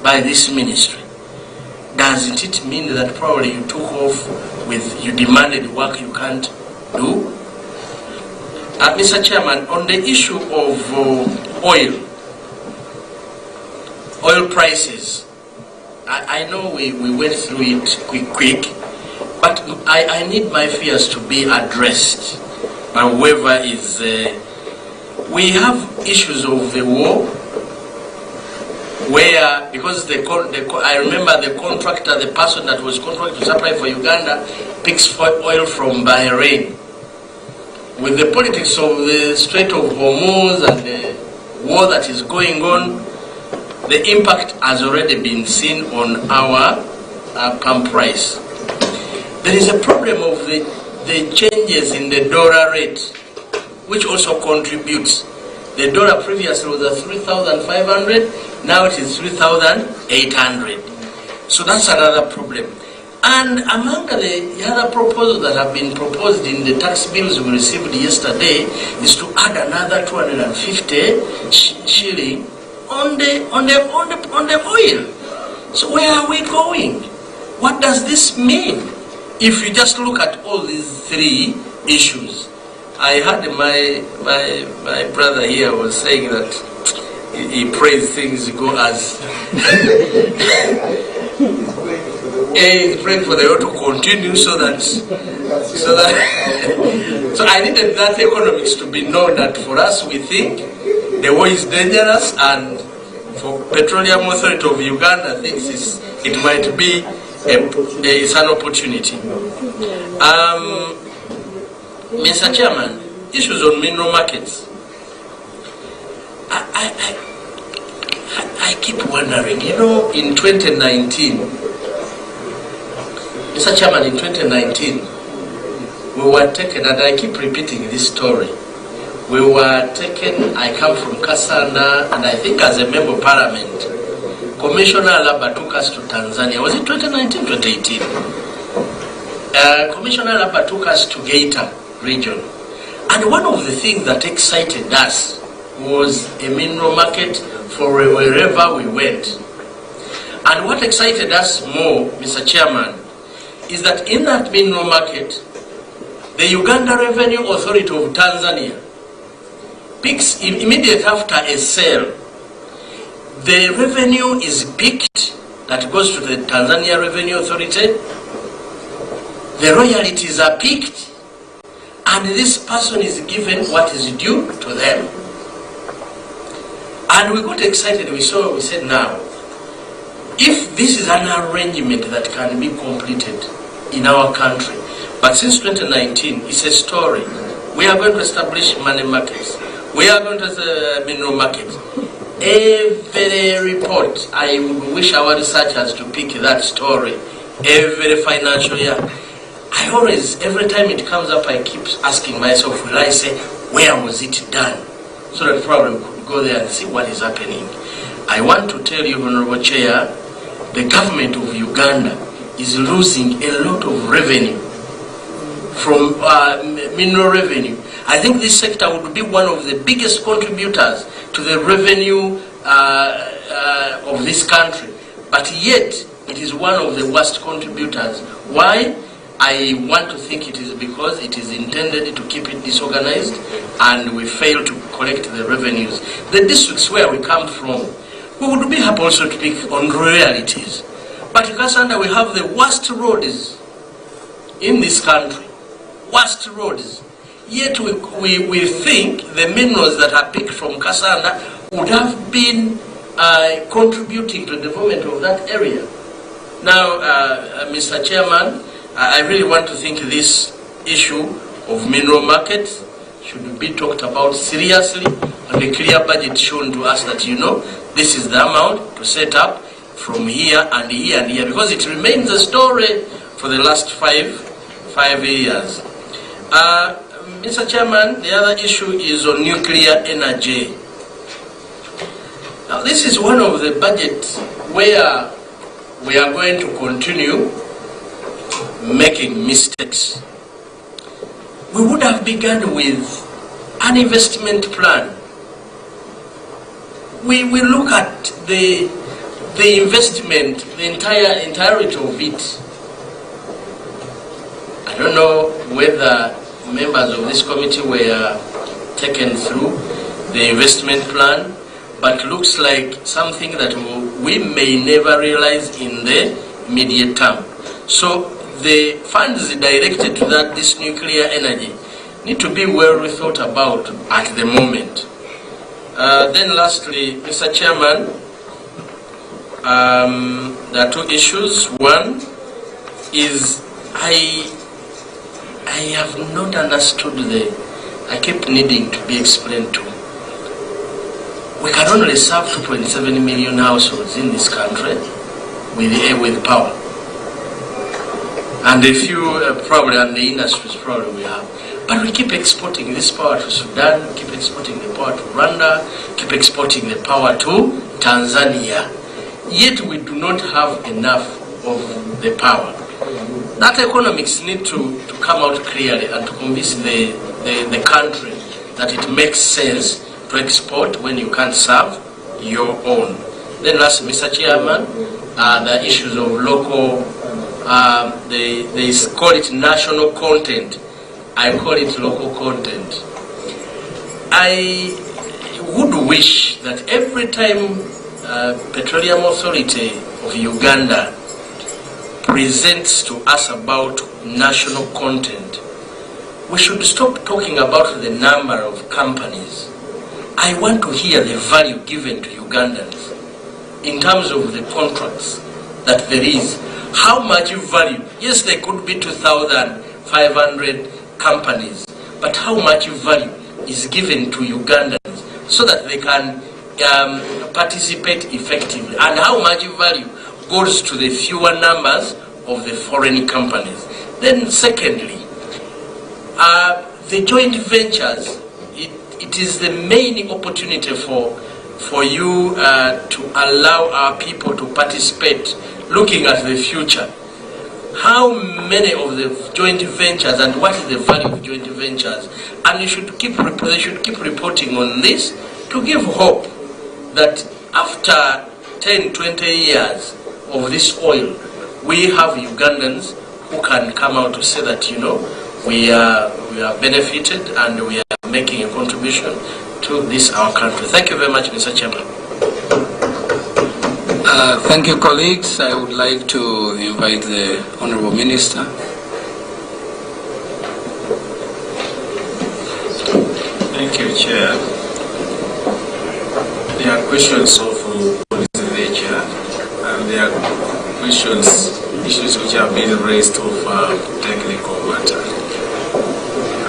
by this ministry. doesn't it mean that probably you took off with, you demanded work you can't do? Mr. Chairman, on the issue of oil prices, I know we went through it quick, but I need my fears to be addressed by whoever is. We have issues of the war, where, because I remember the contractor, the person that was contracted to supply for Uganda, picks oil from Bahrain. With the politics of the Strait of Hormuz and the war that is going on, the impact has already been seen on our pump price. There is a problem of the changes in the dollar rate, which also contributes. The dollar previously was at 3,500, now it is 3,800. So that's another problem. And among the other proposals that have been proposed in the tax bills we received yesterday is to add another 250 shilling on the oil. So where are we going? What does this mean? If you just look at all these three issues, I heard my brother here was saying that he prays things go as he's praying for the oil to continue so I needed that economics to be known that for us we think the war is dangerous, and for Petroleum Authority of Uganda thinks it might be it's an opportunity. Mr. Chairman, issues on mineral markets. I keep wondering, you know, in 2019, Mr. Chairman, in 2019, we were taken, and I keep repeating this story, we were taken, I come from Kasanda, and I think as a member of parliament, Commissioner Alaba took us to Tanzania. Was it 2019, 2018? Commissioner Alaba took us to Geita region. And one of the things that excited us was a mineral market for wherever we went. And what excited us more, Mr. Chairman, is that in that mineral market, the Uganda Revenue Authority of Tanzania picks immediately after a sale. The revenue is picked, that goes to the Tanzania Revenue Authority. The royalties are picked, and this person is given what is due to them. And we got excited. We said, now, if this is an arrangement that can be completed in our country, but since 2019, it's a story. We are going to establish money markets. We are going to mineral markets. Every report, I wish our researchers to pick that story. Every financial year, I always, every time it comes up, I keep asking myself, will I say, where was it done? So that probably we could go there and see what is happening. I want to tell you, Honorable Chair, the government of Uganda is losing a lot of revenue from mineral revenue. I think this sector would be one of the biggest contributors to the revenue of this country, but yet it is one of the worst contributors. Why? I want to think it is because it is intended to keep it disorganized, and we fail to collect the revenues. The districts where we come from, we would be happy also to pick on royalties, but in Kasanda we have the worst roads in this country, worst roads. Yet we think the minerals that are picked from Kasanda would have been contributing to the development of that area. Now, Mr. Chairman, I really want to think this issue of mineral markets should be talked about seriously, and a clear budget shown to us that, you know, this is the amount to set up from here and here and here, because it remains a story for the last five years. Mr. Chairman, the other issue is on nuclear energy. Now, this is one of the budgets where we are going to continue making mistakes. We would have begun with an investment plan. We look at the the investment, the entirety of it, I don't know whether members of this committee were taken through the investment plan, but looks like something that we may never realize in the immediate term. So the funds directed to this nuclear energy need to be well thought about at the moment. Then lastly, Mr. Chairman, there are two issues. One is I have not understood I keep needing to be explained to. We can only serve 2.7 million households in this country with power. And a few probably, and the industries probably we have. But we keep exporting this power to Sudan, keep exporting the power to Rwanda, keep exporting the power to Tanzania. Yet we do not have enough of the power. That economics need to come out clearly and to convince the country that it makes sense to export when you can't serve your own. Then last, Mr. Chairman, the issues of local, they call it national content. I call it local content. I would wish that every time Petroleum Authority of Uganda presents to us about national content, we should stop talking about the number of companies. I want to hear the value given to Ugandans in terms of the contracts that there is. How much value? Yes, there could be 2,500 companies, but how much value is given to Ugandans so that they can participate effectively, and how much value goes to the fewer numbers of the foreign companies. Then secondly, the joint ventures, it is the main opportunity for you to allow our people to participate, looking at the future. How many of the joint ventures and what is the value of joint ventures? And they should keep reporting on this to give hope that after 10, 20 years of this oil, we have Ugandans who can come out to say that, we are benefited and we are making a contribution to this, our country. Thank you very much, Mr. Chairman. Thank you, colleagues. I would like to invite the Honorable Minister. Thank you, Chair. There are questions of policy nature, and there are issues which have been raised of technical matter.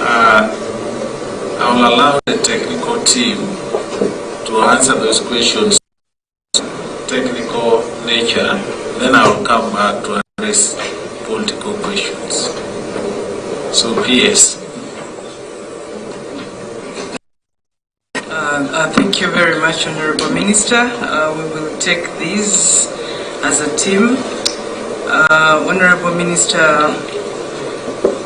I will allow the technical team to answer those questions, technical nature, then I will come back to address political questions. So, PS. Thank you very much, Honorable Minister. We will take these as a team. Honorable Minister,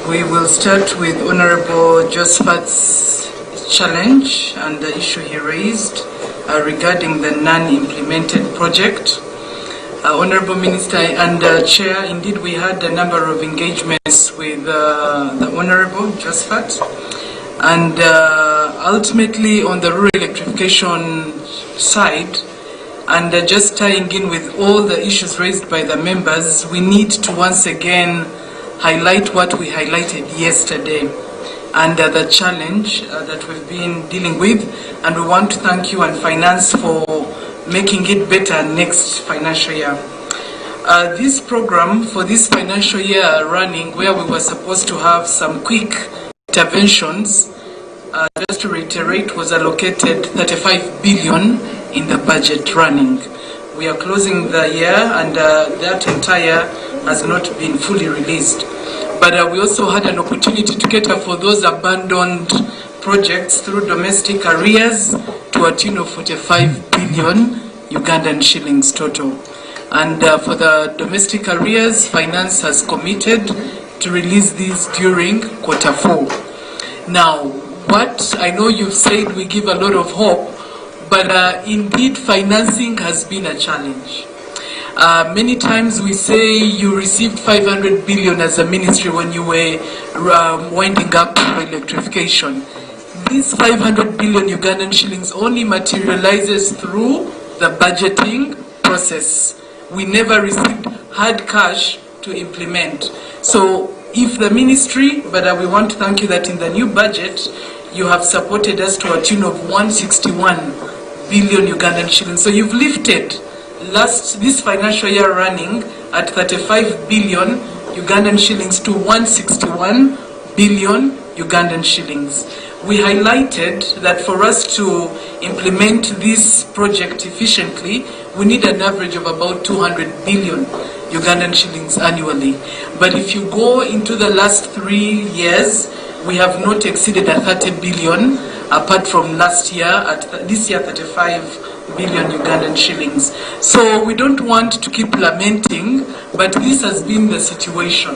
we will start with Honorable Josphat's challenge and the issue he raised regarding the non-implemented project. Honorable Minister and Chair, indeed we had a number of engagements with the Honorable Josphat, and ultimately on the rural electrification side, and just tying in with all the issues raised by the members, we need to once again highlight what we highlighted yesterday and the challenge that we've been dealing with, and we want to thank you and Finance for making it better next financial year. This program for this financial year running, where we were supposed to have some quick interventions, just to reiterate, was allocated 35 billion in the budget running. We are closing the year and that entire has not been fully released. But we also had an opportunity to cater for those abandoned projects through domestic arrears to a tune of 45 billion Ugandan shillings total. And for the domestic arrears, Finance has committed to release these during Q4. Now, what I know you've said we give a lot of hope, but indeed financing has been a challenge. Many times we say you received 500 billion as a ministry when you were winding up electrification. This 500 billion Ugandan shillings only materializes through the budgeting process. We never received hard cash to implement. So if the ministry, but we want to thank you that in the new budget, you have supported us to a tune of 161 billion Ugandan shillings. So you've lifted this financial year running at 35 billion Ugandan shillings to 161 billion Ugandan shillings. We highlighted that for us to implement this project efficiently, we need an average of about 200 billion Ugandan shillings annually. But if you go into the last 3 years, we have not exceeded a 30 billion, apart from last year, this year 35 billion Ugandan shillings. So we don't want to keep lamenting, but this has been the situation.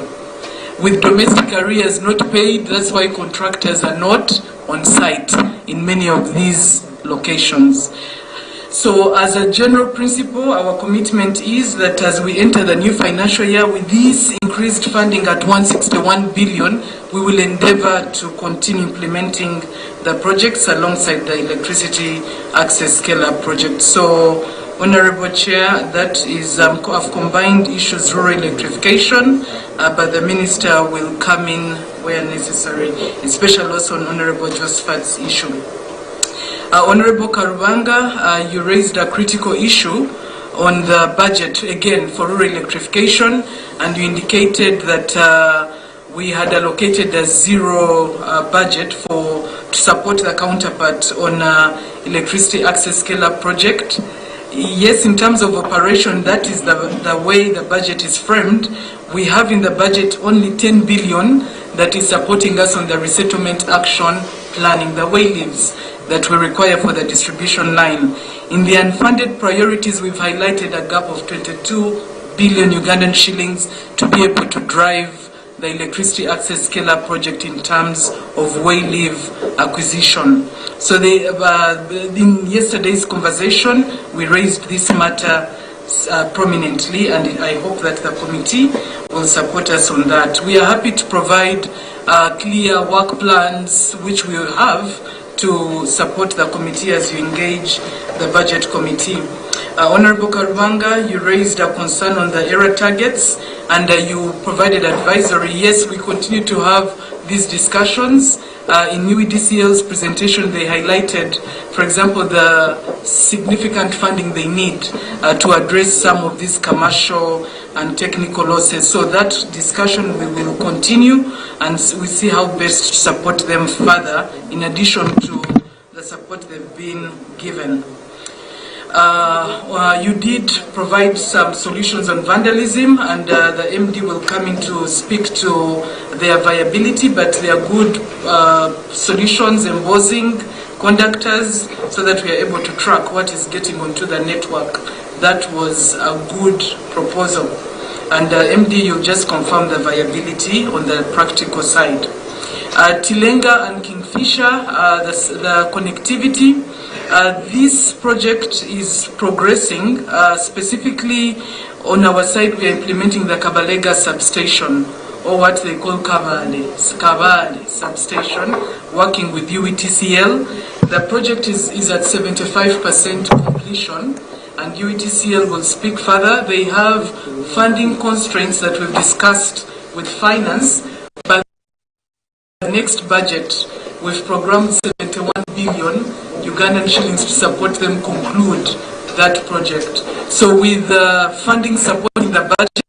With domestic arrears not paid, that's why contractors are not on site in many of these locations. So as a general principle, our commitment is that as we enter the new financial year with this increased funding at 161 billion, we will endeavor to continue implementing the projects alongside the electricity access scale-up project. So, Honorable Chair, that is, I've combined issues rural electrification, but the Minister will come in where necessary, especially also on Honorable Josphat's issue. Honorable Karubanga, you raised a critical issue on the budget, again, for rural electrification, and you indicated that we had allocated a zero budget to support the counterpart on electricity access scale-up project. Yes, in terms of operation, that is the way the budget is framed. We have in the budget only 10 billion that is supporting us on the resettlement action planning, the way-leaves that we require for the distribution line. In the unfunded priorities, we've highlighted a gap of 22 billion Ugandan shillings to be able to drive the electricity access scale-up project in terms of way-leave acquisition. So in yesterday's conversation, we raised this matter prominently, and I hope that the committee will support us on that. We are happy to provide clear work plans, which we will have to support the committee as you engage the budget committee. Honorable Karubanga, you raised a concern on the error targets, and you provided advisory. Yes, we continue to have these discussions. In UEDCL's presentation, they highlighted, for example, the significant funding they need to address some of these commercial and technical losses. So that discussion we will continue, and we see how best to support them further, in addition to the support they've been given. You did provide some solutions on vandalism, and the MD will come in to speak to their viability, but they are good solutions, embossing conductors, so that we are able to track what is getting onto the network. That was a good proposal. And MD, you'll just confirm the viability on the practical side. Tilenga and Kingfisher, the connectivity. This project is progressing. Specifically on our side, we are implementing the Kabalega substation, or what they call Kabale substation, working with UETCL. The project is at 75% completion, and UETCL will speak further. They have funding constraints that we've discussed with finance, but the next budget, we've programmed 71 billion Ugandan shillings to support them conclude that project. So with funding supporting the budget,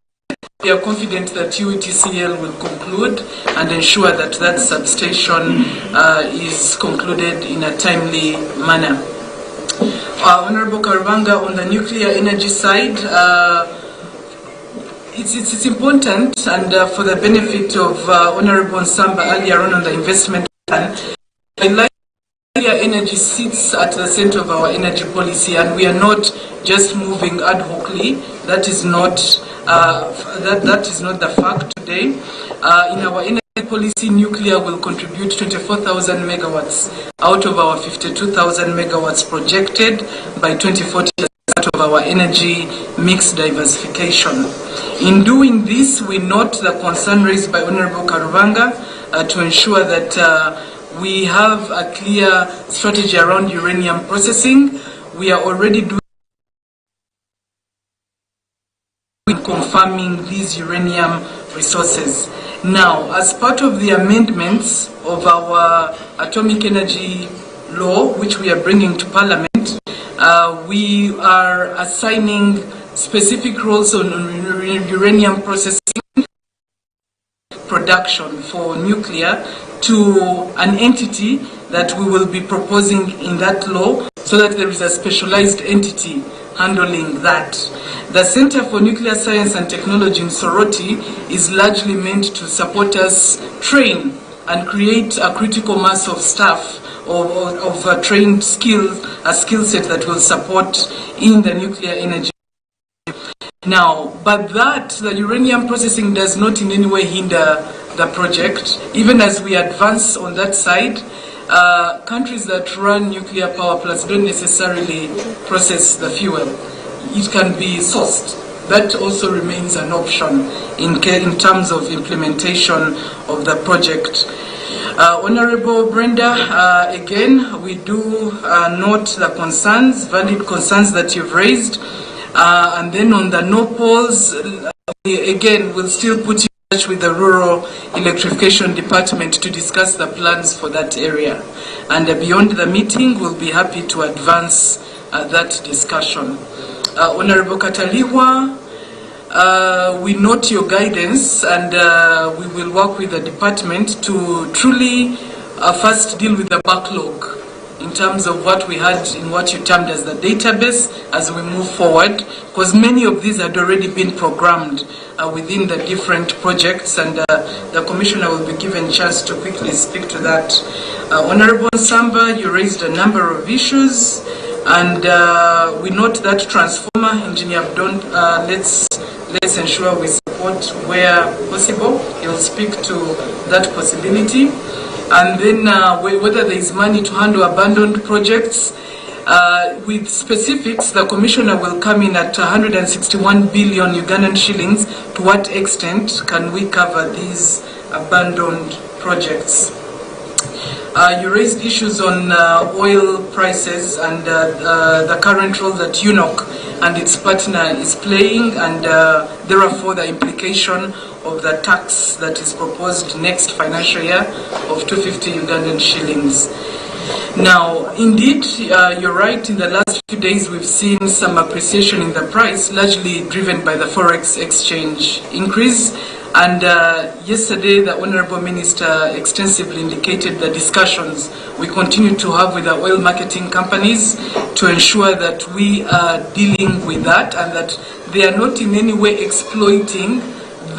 we are confident that UETCL will conclude and ensure that that substation is concluded in a timely manner. Honorable Karubanga, on the nuclear energy side, it's important, and for the benefit of Honorable Nsamba earlier on the investment plan, nuclear energy sits at the center of our energy policy, and we are not just moving ad hocly. That is not the fact today. In our energy policy, nuclear will contribute 24,000 megawatts out of our 52,000 megawatts projected by 2040 out of of our energy mix diversification. In doing this, we note the concern raised by Honorable Karubanga to ensure that we have a clear strategy around uranium processing. We are already doing confirming these uranium resources. Now, as part of the amendments of our atomic energy law, which we are bringing to Parliament, we are assigning specific roles on uranium processing production for nuclear to an entity that we will be proposing in that law, so that there is a specialized entity handling that. The Center for Nuclear Science and Technology in Soroti is largely meant to support us train and create a critical mass of staff of trained skills, a skill set that will support in the nuclear energy. Now, but the uranium processing does not in any way hinder the project. Even as we advance on that side, countries that run nuclear power plants don't necessarily process the fuel. It can be sourced. That also remains an option in terms of implementation of the project. Honorable Brenda, again, we do note the concerns, valid concerns that you've raised. And then on the no polls, again, we'll still put you in touch with the Rural Electrification Department to discuss the plans for that area. And beyond the meeting, we'll be happy to advance that discussion. Honorable Kataliwa, we note your guidance, and we will work with the department to truly first deal with the backlog in terms of what we had in what you termed as the database as we move forward, because many of these had already been programmed within the different projects, and the Commissioner will be given a chance to quickly speak to that. Honorable Samba, you raised a number of issues, and we note that transformer, Engineer Abdon, let's ensure we support where possible. He'll speak to that possibility. And then whether there is money to handle abandoned projects, with specifics, the Commissioner will come in at 161 billion Ugandan shillings. To what extent can we cover these abandoned projects? You raised issues on oil prices and the current role that UNOC and its partner is playing, and therefore the implication of the tax that is proposed next financial year of 250 Ugandan shillings. Now, indeed, you're right, in the last few days we've seen some appreciation in the price, largely driven by the forex exchange increase. And yesterday, the Honorable Minister extensively indicated the discussions we continue to have with the oil marketing companies to ensure that we are dealing with that, and that they are not in any way exploiting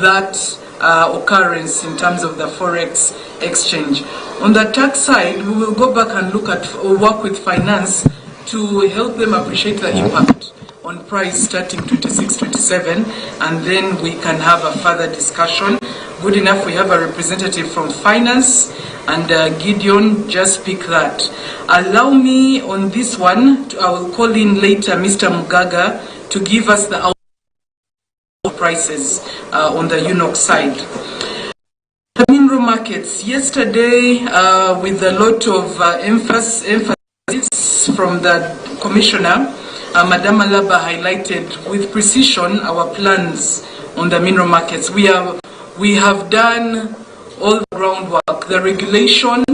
that occurrence in terms of the forex exchange. On the tax side, we will go back and look at or work with finance to help them appreciate the impact on price starting 26-27, and then we can have a further discussion. Good enough, we have a representative from finance, and Gideon just pick that. Allow me on this one, I will call in later Mr. Mugaga to give us the prices on the UNOC side. The mineral markets, yesterday with a lot of emphasis from the Commissioner, Madam Alaba highlighted with precision our plans on the mineral markets. We have done all the groundwork. The regulation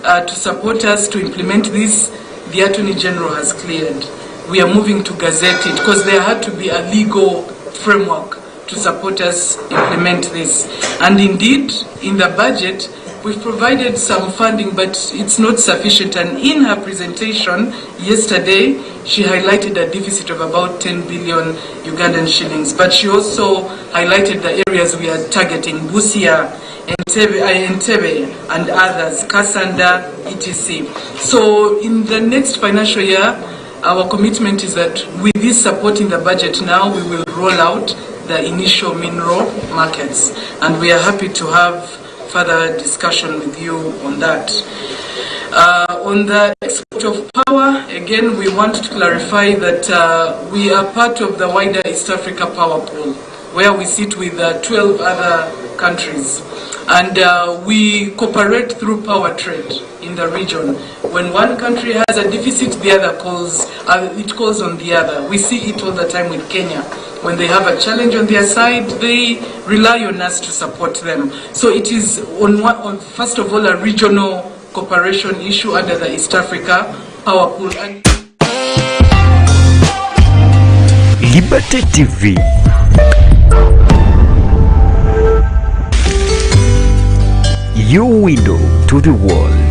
to support us to implement this, the Attorney General has cleared. We are moving to gazette it, because there had to be a legal framework to support us implement this. And indeed, in the budget, we've provided some funding, but it's not sufficient. And in her presentation yesterday, she highlighted a deficit of about 10 billion Ugandan shillings. But she also highlighted the areas we are targeting: Busia, Entebbe, and others, Kasanda, etc. So in the next financial year, our commitment is that with this support in the budget now, we will roll out the initial mineral markets. And we are happy to have further discussion with you on that. On the export of power, Again, we want to clarify that we are part of the wider East Africa Power Pool, where we sit with 12 other countries. And we cooperate through power trade in the region. When one country has a deficit, the other calls on the other. We see it all the time with Kenya. When they have a challenge on their side, they rely on us to support them. So it is, first of all, a regional cooperation issue under the East Africa Power Pool. Liberty TV. Your window to the world.